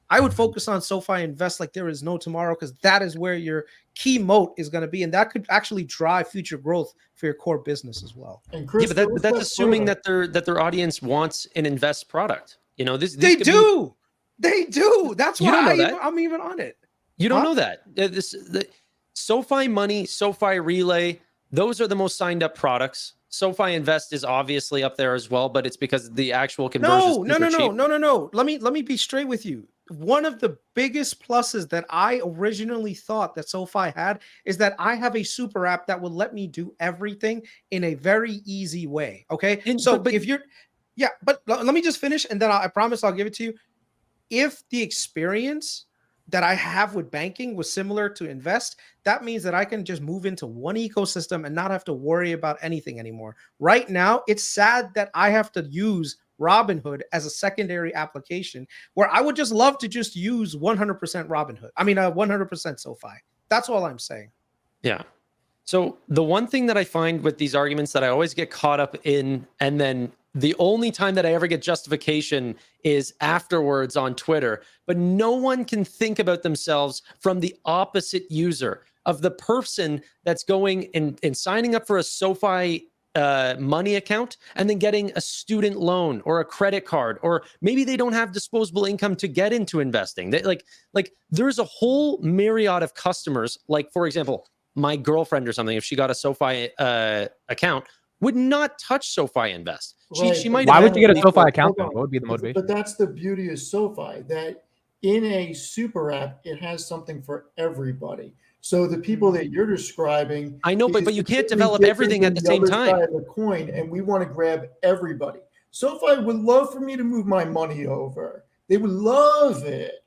I would focus on SoFi Invest like there is no tomorrow, because that is where your key moat is going to be, and that could actually drive future growth for your core business as well. And Chris, Yeah, but that's assuming that their audience wants an Invest product. They do. That's why I'm even on it. You don't know that. The SoFi Money, SoFi Relay, those are the most signed up products. SoFi Invest is obviously up there as well, but it's because the actual conversion. No. Let me be straight with you. One of the biggest pluses that I originally thought that SoFi had is that I have a super app that will let me do everything in a very easy way. Okay. But let me just finish, and then I promise I'll give it to you. If the experience that I have with banking was similar to Invest, that means that I can just move into one ecosystem and not have to worry about anything anymore. Right now, it's sad that I have to use Robinhood as a secondary application, where I would just love to just use 100% Robinhood. 100% SoFi. That's all I'm saying. Yeah. So the one thing that I find with these arguments that I always get caught up in, and then the only time that I ever get justification is afterwards on Twitter, but no one can think about themselves from the opposite user of the person that's going and signing up for a SoFi money account and then getting a student loan or a credit card, or maybe they don't have disposable income to get into investing. They like there's a whole myriad of customers. Like, for example, my girlfriend or something, if she got a SoFi account, would not touch SoFi Invest. She might. Why would you get a SoFi account then? What would be the motivation? But that's the beauty of SoFi, that in a super app, it has something for everybody. So the people that you're describing, I know, but you can't develop everything at the same time. Side of the coin, and we want to grab everybody. SoFi would love for me to move my money over. They would love it.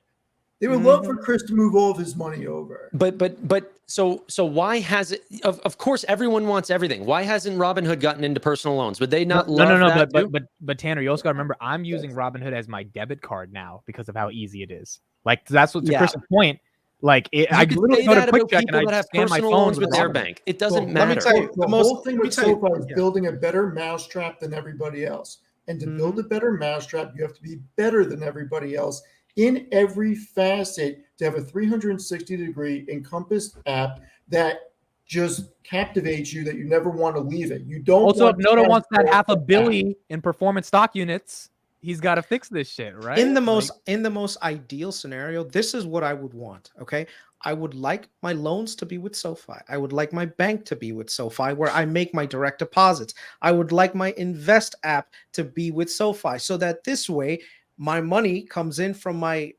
They would love for Chris to move all of his money over. But so why has it? Of course, everyone wants everything. Why hasn't Robinhood gotten into personal loans? Would they not love that too? But Tanner, you also got to remember, I'm using Robinhood as my debit card now because of how easy it is. Like that's what to Chris's point. Like I literally go to Quick Check and I scan my phone with their bank. It doesn't matter. Let me tell you, the whole thing with SoFi is building a better mousetrap than everybody else. And to build a better mousetrap, you have to be better than everybody else in every facet, to have a 360-degree encompassed app that just captivates you, that you never want to leave it. You don't. Also, if Noto wants that $500 million in performance stock units, he's got to fix this shit, right? In the most ideal scenario, this is what I would want. Okay, I would like my loans to be with SoFi. I would like my bank to be with SoFi, where I make my direct deposits. I would like my Invest app to be with SoFi, so that this way my money comes in from my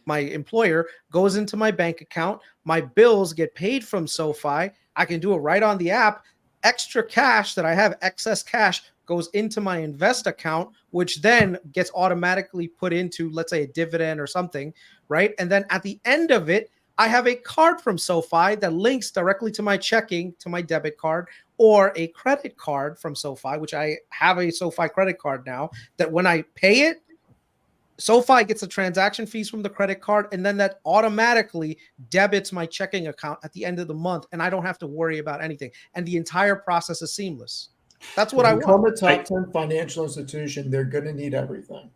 employer, goes into my bank account. My bills get paid from SoFi. I can do it right on the app. Extra cash that I have, excess cash, goes into my Invest account, which then gets automatically put into, let's say, a dividend or something, right? And then at the end of it, I have a card from SoFi that links directly to my checking, to my debit card, or a credit card from SoFi, which I have a SoFi credit card now, that when I pay it, SoFi gets the transaction fees from the credit card, and then that automatically debits my checking account at the end of the month, and I don't have to worry about anything. And the entire process is seamless. That's what I want. Become a top 10 financial institution, they're going to need everything.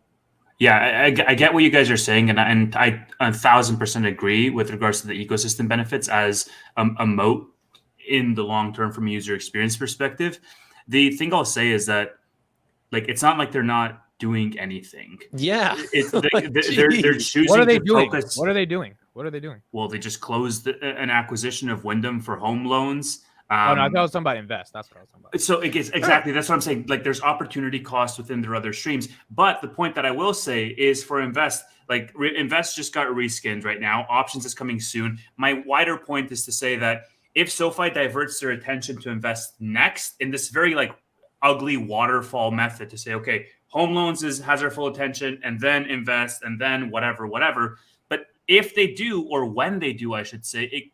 Yeah, I get what you guys are saying, and I 1,000% agree with regards to the ecosystem benefits as a moat in the long term from a user experience perspective. The thing I'll say is that, like, it's not like they're not doing anything. Yeah, they're choosing. What are they to doing? Focus. What are they doing? What are they doing? Well, they just closed an acquisition of Wyndham for home loans. Oh no, I thought I was talking about Invest. That's what I was talking about. So it gets exactly. That's what I'm saying. Like, there's opportunity costs within their other streams. But the point that I will say is for Invest, like Invest just got reskinned right now. Options is coming soon. My wider point is to say that if SoFi diverts their attention to Invest next in this very like ugly waterfall method to say, okay, home loans has our full attention, and then Invest, and then whatever. But if they do, or when they do, I should say, it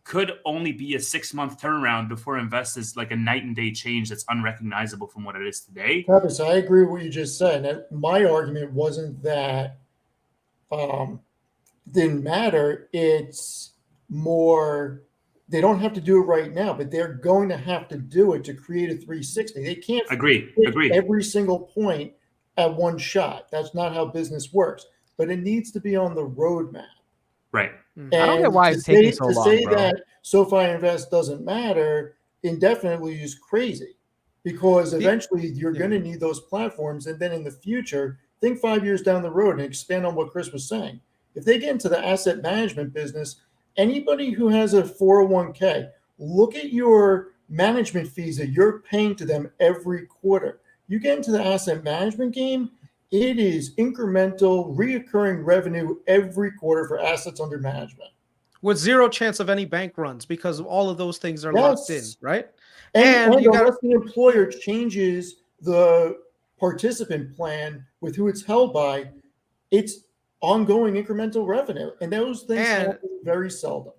could only be a 6-month turnaround before Invest is like a night and day change that's unrecognizable from what it is today. Travis, I agree with what you just said. And my argument wasn't that didn't matter. It's more, they don't have to do it right now, but they're going to have to do it to create a 360. They can't agree every single point at one shot. That's not how business works. But it needs to be on the roadmap. Right. And I don't get why it's taking so long. To say that SoFi Invest doesn't matter indefinitely is crazy, because eventually you're going to need those platforms. And then in the future, think 5 years down the road and expand on what Chris was saying. If they get into the asset management business, anybody who has a 401k, look at your management fees that you're paying to them every quarter. You get into the asset management game, it is incremental, reoccurring revenue every quarter for assets under management. With zero chance of any bank runs, because all of those things are locked in, right? And unless the employer changes the participant plan with who it's held by, it's ongoing incremental revenue. And those things happen very seldom.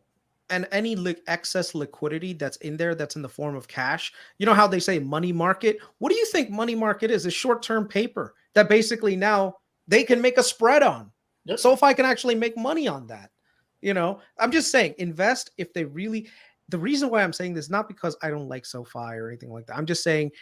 And any excess liquidity that's in there, that's in the form of cash. You know how they say money market? What do you think money market is? A short-term paper that basically now they can make a spread on. Yep. SoFi can actually make money on that. You know, I'm just saying, Invest, if they really, the reason why I'm saying this, not because I don't like SoFi or anything like that. I'm just saying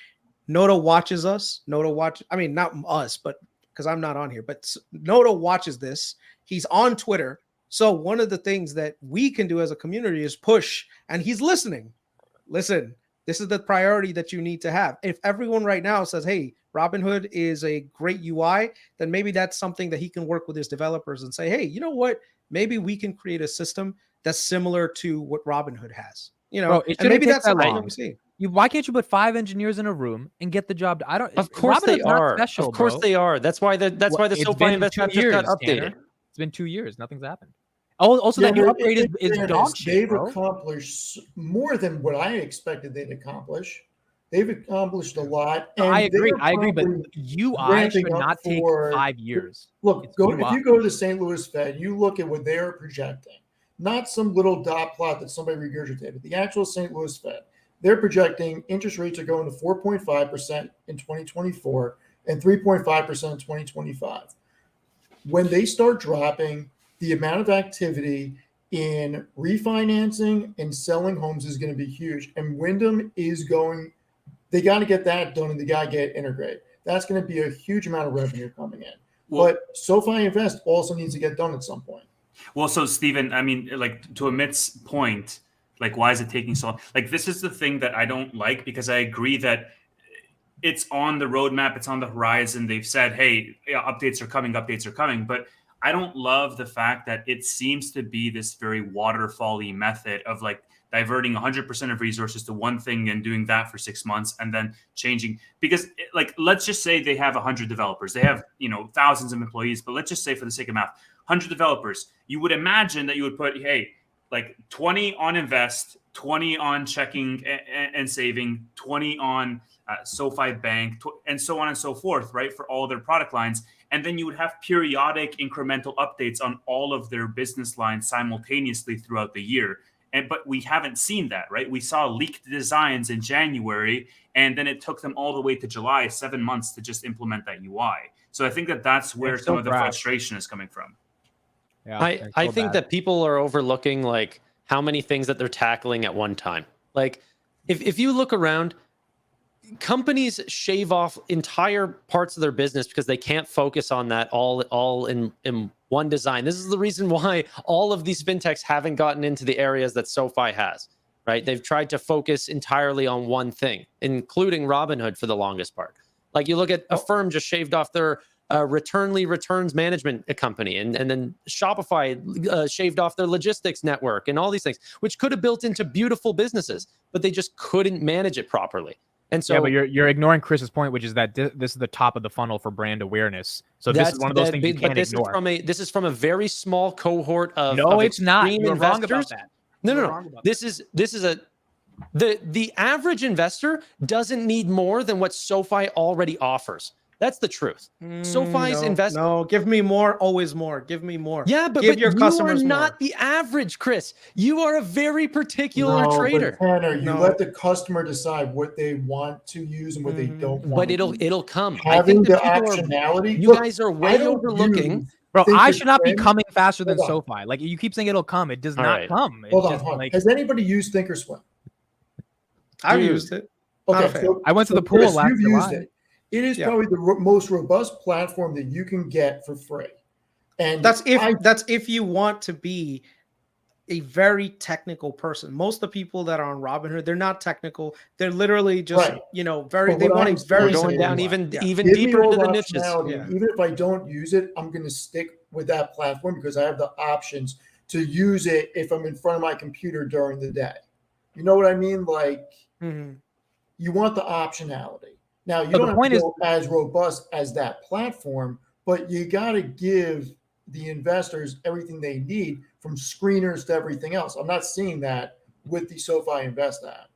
Noto watches us. I mean, not us, but because I'm not on here, but Noto watches this. He's on Twitter. So one of the things that we can do as a community is push, and he's listening. Listen, this is the priority that you need to have. If everyone right now says, hey, Robinhood is a great UI, then maybe that's something that he can work with his developers and say, hey, you know what? Maybe we can create a system that's similar to what Robinhood has. You know, and maybe that's that something that we see. Why can't you put 5 engineers in a room and get the job? I don't. Of course they are. Special, of course they are. That's why the SoFi investment just got updated. Tanner. It's been 2 years. Nothing's happened. Also, that new upgrade is dog shit, They've bro. accomplished more than what I expected they'd accomplish. They've accomplished a lot. And I agree. they're I agree. But probably UI should ramping up not take for- 5 years. Look, It's if UI. you go to the St. Louis Fed, you look at what they're projecting, not some little dot plot that somebody regurgitated. The actual St. Louis Fed, they're projecting interest rates are going to 4.5% in 2024 and 3.5% in 2025. When they start dropping, the amount of activity in refinancing and selling homes is going to be huge. And Wyndham is going, they got to get that done and they got to get it integrated. That's going to be a huge amount of revenue coming in. Well- But SoFi Invest also needs to get done at some point. Well, so Stephen, I mean, like to Amit's point, like why is it taking so long? Like this is the thing that I don't like because I agree that it's on the roadmap, it's on the horizon. They've said, hey, yeah, updates are coming, but I don't love the fact that it seems to be this very waterfall-y method of like diverting 100% of resources to one thing and doing that for 6 months and then changing. Because like, let's just say they have 100 developers. They have, thousands of employees, but let's just say for the sake of math, 100 developers. You would imagine that you would put, hey, like 20 on invest, 20 on checking and saving, 20 on SoFi Bank, and so on and so forth, right? For all their product lines. And then you would have periodic incremental updates on all of their business lines simultaneously throughout the year. But we haven't seen that, right? We saw leaked designs in January, and then it took them all the way to July, 7 months to just implement that UI. So I think that that's where It's some so of the brash. frustration is coming from. Yeah, I think that people are overlooking like how many things that they're tackling at one time. Like if you look around, companies shave off entire parts of their business because they can't focus on that all in one design. This is the reason why all of these fintechs haven't gotten into the areas that SoFi has, right? They've tried to focus entirely on one thing, including Robinhood for the longest part. Like you look at Affirm just shaved off their Returnly returns management company, and then Shopify shaved off their logistics network and all these things, which could have built into beautiful businesses, but they just couldn't manage it properly. And so, yeah, but you're ignoring Chris's point, which is that this is the top of the funnel for brand awareness. So this is one of those things you can't ignore. This is from a very small cohort of No, it's not. You're investors. wrong about that. No. This is the average investor doesn't need more than what SoFi already offers. That's the truth. SoFi's investment. No, give me more, always more. Give me more. Yeah, but your you customers are more. not the average, Chris. You are a very particular No, trader. But Tanner, you let the customer decide what they want to use and what they don't want. But it'll come. Having the people optionality. you guys are way don't overlooking. use Bro, I Thinkorswim. should not be coming faster than Hold on. SoFi. Like you keep saying it'll come. It does All not right. come. It's Hold on, just hold on. like Has anybody used Thinkorswim? I've Dude. used it. Not a Okay, fan. so, I went to the pool Chris, last you've July. used it. It is Yeah. probably the most robust platform that you can get for free. And That's if you want to be a very technical person. Most of the people that are on Robinhood, they're not technical. They're literally just, Right. very. But They what want I'm a very saying Going is- simple down UI. even Yeah. even Give me deeper all into the the niches. optionality. Yeah. Even if I don't use it, I'm going to stick with that platform because I have the options to use it if I'm in front of my computer during the day. You know what I mean? Like Mhm. you want the optionality. Now you But the don't have point to is- go as robust as that platform, but you got to give the investors everything they need from screeners to everything else. I'm not seeing that with the SoFi Invest app.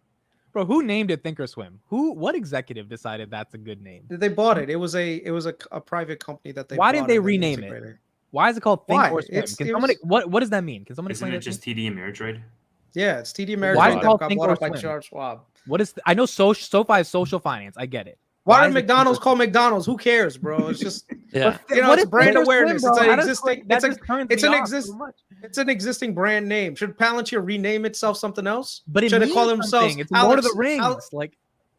bro, who named it Thinkorswim? What executive decided that's a good name? They bought it. It was a private company that they. Why didn't bought they and then rename it? integrated. Why is it called Why? Thinkorswim? Can It somebody was- what does that mean? Can somebody Isn't explain it it to me? just TD Ameritrade? Yeah, it's TD Why Ameritrade. is it that called got bought up by Thinkorswim? Charles Schwab. What is I know SoFi is social finance. I get it. Why Why did is it McDonald's Thinkorswim? call McDonald's? Who cares, bro? It's just Yeah. What it's is brand Thinkorswim, awareness. bro? It's an How does, existing. that It's just turns it's me an off exist. so much. It's an existing brand name. Should Palantir rename itself something else? But it should means call themselves something. It's Lord of the Alex- Rings.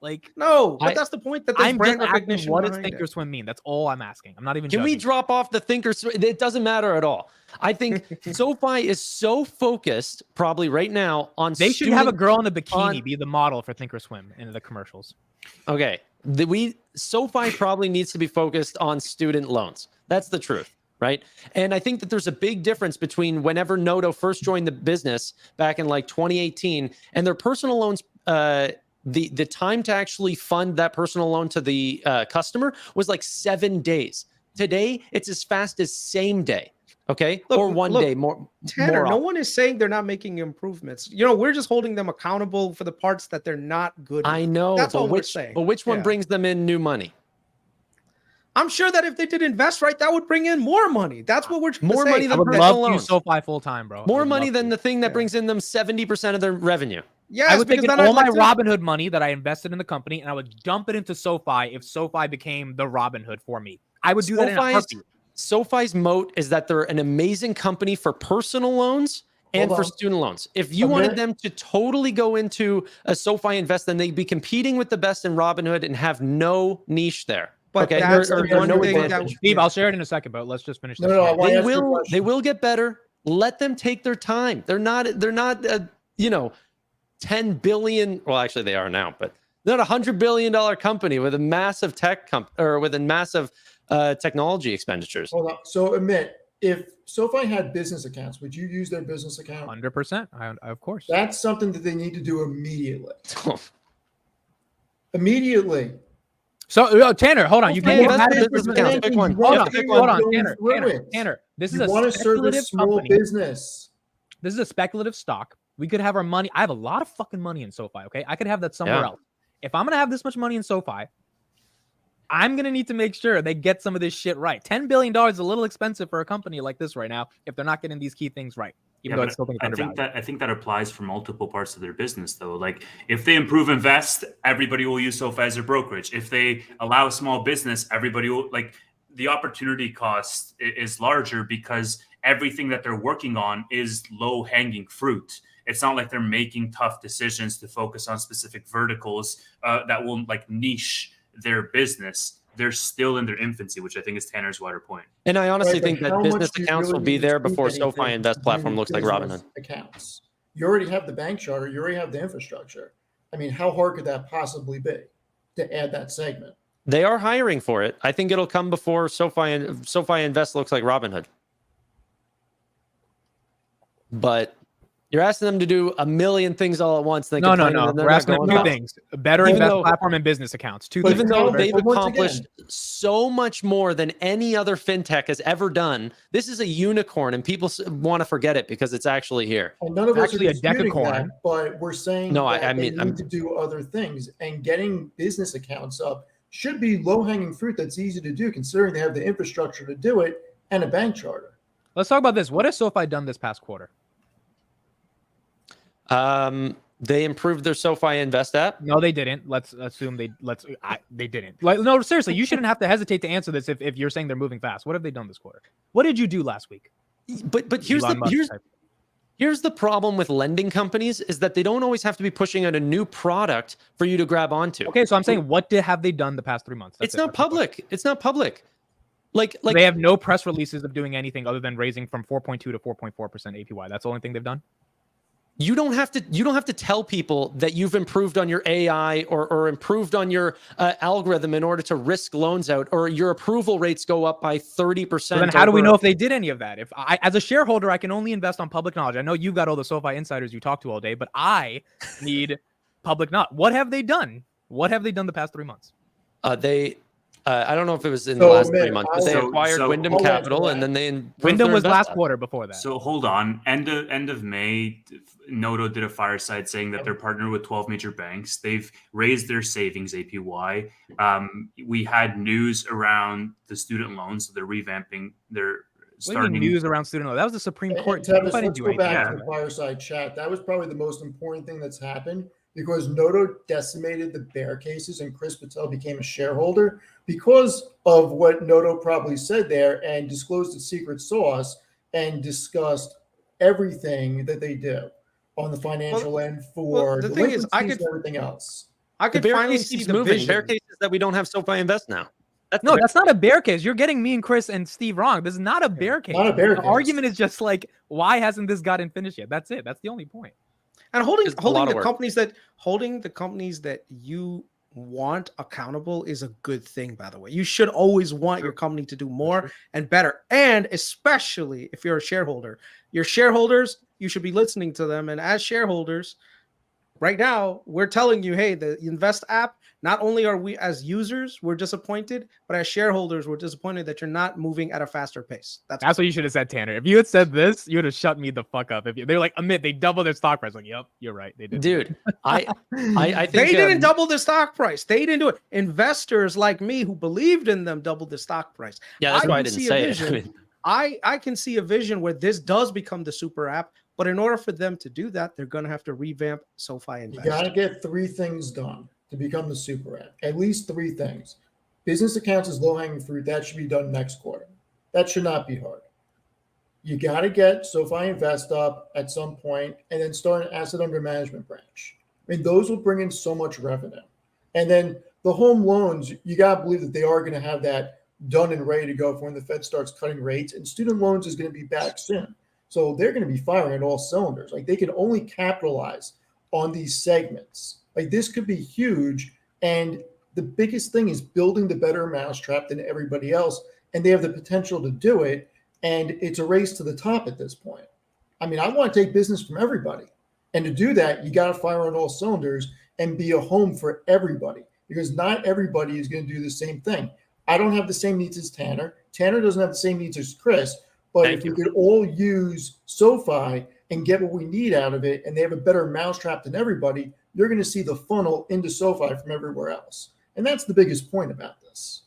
Like No, but I- that's the point. That there's I'm brand just asking, recognition. what does behind it. Thinkorswim mean? That's all I'm asking. I'm not even. Can we judging. drop off the thinkers? It doesn't matter at all. I think SoFi is so focused, probably right now, on They should have a student- girl in a bikini on- be the model for Thinkorswim in the commercials. Okay, SoFi probably needs to be focused on student loans. That's the truth, right? And I think that there's a big difference between whenever Noto first joined the business back in like 2018 and their personal loans. The time to actually fund that personal loan to the customer was like 7 days. Today, it's as fast as same day. Okay, Look, or one look, day more. Tanner, more no often. one is saying they're not making improvements. We're just holding them accountable for the parts that they're not good I with. know, That's but all we're which saying. but which one Yeah. brings them in new money? I'm sure that if they did invest right, that would bring in more money. That's what we're trying More to say. money I than would personal love to loans. use SoFi full time, bro. I More would money love than to. the thing that Yeah. brings in them 70% of their revenue. Yes, I would take because then all I'd like my to- Robinhood money that I invested in the company and I would dump it into SoFi if SoFi became the Robinhood for me. I would do that in a heartbeat. SoFi's moat is that they're an amazing company for personal loans and Hold for on. student loans. If you A wanted minute. them to totally go into a SoFi Invest, then they'd be competing with the best in Robinhood and have no niche there. But okay, that's or the one no thing that advantage. Steve, I'll share it in a second, but let's just finish this. No, I want to ask you a They question. will get better. Let them take their time. They're not $10 billion. Well, actually they are now, but they're not $100 billion company with a massive with a massive technology expenditures. Hold on. So admit, if SoFi had business accounts, would you use their business account? 100%. Of course. That's something that they need to do immediately. Immediately. So Tanner, hold on. You Okay, can't that's get the mad at business this. account. Pick one. Hold Yeah, on, pick hold one. on, Tanner. This is You a want to speculative service small company. business. This is a speculative stock. We could have our money. I have a lot of fucking money in SoFi. Okay, I could have that somewhere Yeah. else. If I'm gonna have this much money in SoFi, I'm gonna need to make sure they get some of this shit right. $10 billion is a little expensive for a company like this right now if they're not getting these key things right. Even though I still think it's undervalued. I think that applies for multiple parts of their business, though. Like if they improve invest, everybody will use SoFi as their brokerage. If they allow small business, everybody will like the opportunity cost is larger because everything that they're working on is low hanging fruit. It's not like they're making tough decisions to focus on specific verticals that will like niche their business. They're still in their infancy, which I think is Tanner's wider point. And I honestly Right, but think that how business much do you accounts really will be need to there tweak before anything SoFi to Invest do platform looks like business Robinhood. Accounts. You already have the bank charter. You already have the infrastructure. I mean, how hard could that possibly be to add that segment? They are hiring for it. I think it'll come before SoFi Invest looks like Robinhood. But you're asking them to do a million things all at once. No. We're asking them two things: a better Even invest though- platform and business accounts. Two But things. Even though no, they've but once accomplished so much more than any other fintech has ever done, this is a unicorn, and people want to forget it because it's actually here. And none of us are Actually a disputing decacorn. that, but we're saying No, that I they mean, need to do other things, and getting business accounts up should be low-hanging fruit that's easy to do, considering they have the infrastructure to do it and a bank charter. Let's talk about this. What has SoFi done this past quarter? They improved their SoFi Invest app. No, they didn't. Let's assume they didn't. Like, no, seriously, you shouldn't have to hesitate to answer this if you're saying they're moving fast. What have they done this quarter? What did you do last week? But here's Elon Musk type. here's the problem with lending companies is that they don't always have to be pushing out a new product for you to grab onto. Okay, so I'm saying, what have they done the past 3 months? It's not public. It's not public. Like they have no press releases of doing anything other than raising from 4.2 to 4.4% APY. That's the only thing they've done. you don't have to tell people that you've improved on your AI or improved on your algorithm in order to risk loans out, or your approval rates go up by 30%. So then how do we know if they did any of that? If I, as a shareholder, I can only invest on public knowledge. I know you've got all the SoFi insiders you talk to all day, but I need public knowledge. What have they done? What have they done the past 3 months? I don't know if it was in So, the last 3 Mick, months, but they So- acquired so- Wyndham I'll answer Capital, that. and then they improved Wyndham their was last investment. quarter before that. So hold on. End of May, Noto did a fireside saying that they're partnered with 12 major banks. They've raised their savings APY. We had news around the student loans, so they're revamping. They're What do you mean starting news around student loan? That was the Supreme Court. And Tevis, Nobody let's do go anything. back Yeah. to the fireside chat. That was probably the most important thing that's happened, because Noto decimated the bear cases and Chris Patel became a shareholder because of what Noto probably said there and disclosed its secret sauce and discussed everything that they do on the financial end for the thing is, I delinquencies could- and everything else. I The could bear finally case see keeps the moving. vision. Bear case is that we don't have SoFi Invest now. That's No, the that's not a bear case. You're getting me and Chris and Steve wrong. This is not a bear case. Not a bear The case. argument is just like, why hasn't this gotten finished yet? That's it. That's the only point. And holding It's a lot of work. holding the companies that you want accountable is a good thing, by the way. You should always want your company to do more and better. And especially if you're a shareholder. Your shareholders, you should be listening to them. And as shareholders, right now, we're telling you, hey, the Invest app Not only are we as users, we're disappointed, but as shareholders, we're disappointed that you're not moving at a faster pace. That's what you should have said, Tanner. If you had said this, you would have shut me the fuck up. If they're like, Amit, they doubled their stock price. Like, yep, you're right. They did. Dude, I think they didn't double the stock price. They didn't do it. Investors like me who believed in them doubled the stock price. Yeah, that's why I didn't say it. I mean, I can see a vision where this does become the super app, but in order for them to do that, they're going to have to revamp SoFi Invest. You got to get 3 things done to become the super app. At least 3 things. Business accounts is low-hanging fruit. That should be done next quarter. That should not be hard. You got to get SoFi Invest up at some point and then start an asset under management branch. I mean, those will bring in so much revenue. And then the home loans, you got to believe that they are going to have that done and ready to go for when the Fed starts cutting rates. And student loans is going to be back soon. So they're going to be firing at all cylinders. Like, they can only capitalize on these segments. Like, this could be huge. And the biggest thing is building the better mousetrap than everybody else. And they have the potential to do it. And it's a race to the top at this point. I mean, I want to take business from everybody. And to do that, you got to fire on all cylinders and be a home for everybody, because not everybody is going to do the same thing. I don't have the same needs as Tanner. Tanner doesn't have the same needs as Chris. But if we could all use SoFi and get what we need out of it, and they have a better mousetrap than everybody, you're going to see the funnel into SoFi from everywhere else. And that's the biggest point about this.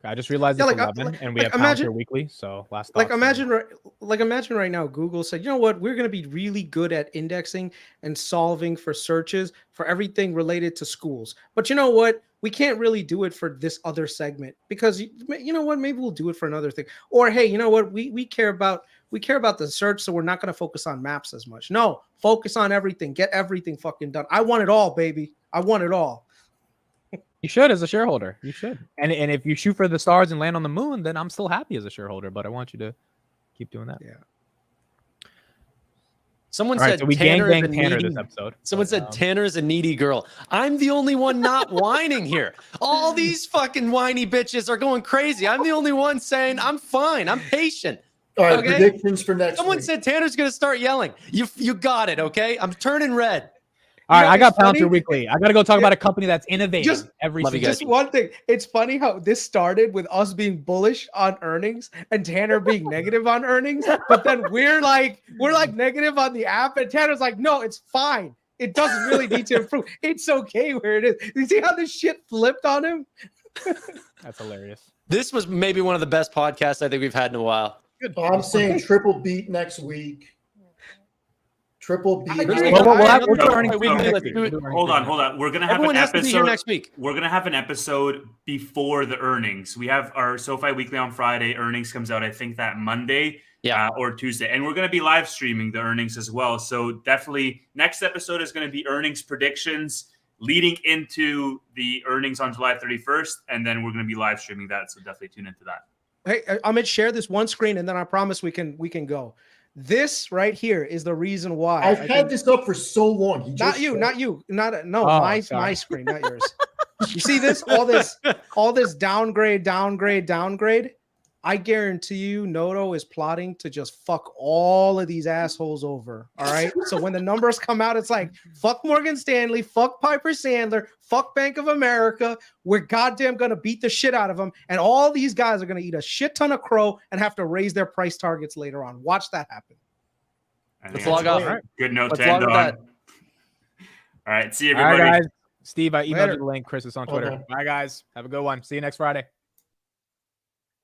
I just realized it's 11, and we have Palantir Weekly. So last thoughts. Imagine right now, Google said, you know what, we're going to be really good at indexing and solving for searches for everything related to schools. But you know what? We can't really do it for this other segment because you know what? Maybe we'll do it for another thing. Or hey, you know what? We care about the search, so we're not going to focus on maps as much. No, focus on everything. Get everything fucking done. I want it all, baby. I want it all. You should, as a shareholder. You should. And if you shoot for the stars and land on the moon, then I'm still happy as a shareholder. But I want you to keep doing that. Yeah. Someone said so we Tanner gang is a Tanner needy, this episode. Someone said Tanner is a needy girl. I'm the only one not whining here. All these fucking whiny bitches are going crazy. I'm the only one saying I'm fine. I'm patient. All right, predictions for next Someone week. said Tanner's going to start yelling. You got it, okay? I'm turning red. All right, I got Palantir Weekly. I got to go talk about a company that's innovating every single day. Just one thing. It's funny how this started with us being bullish on earnings and Tanner being negative on earnings, but then we're like negative on the app, and Tanner's like, no, it's fine. It doesn't really need to improve. It's okay where it is. You see how this shit flipped on him? That's hilarious. This was maybe one of the best podcasts I think we've had in a while. I'm saying triple beat next week. Triple beat. Hold on. We're gonna have Everyone an has to be here episode next week. We're gonna have an episode before the earnings. We have our SoFi Weekly on Friday. Earnings comes out, I think, that Monday, or Tuesday, and we're gonna be live streaming the earnings as well. So definitely, next episode is gonna be earnings predictions leading into the earnings on July 31st, and then we're gonna be live streaming that. So definitely tune into that. Hey, Amit, share this one screen, and then I promise we can go. This right here is the reason why I've had this up for so long. My screen, not yours. You see this? All this downgrade. I guarantee you, Noto is plotting to just fuck all of these assholes over. All right. So when the numbers come out, it's like fuck Morgan Stanley, fuck Piper Sandler, fuck Bank of America. We're goddamn gonna beat the shit out of them, and all these guys are gonna eat a shit ton of crow and have to raise their price targets later on. Watch that happen. Let's log off. Right. Good note to end on. All right. See you, All everybody. right, guys. Steve, I emailed Later. you the link. Chris is on Twitter. Bye, guys. Have a good one. See you next Friday.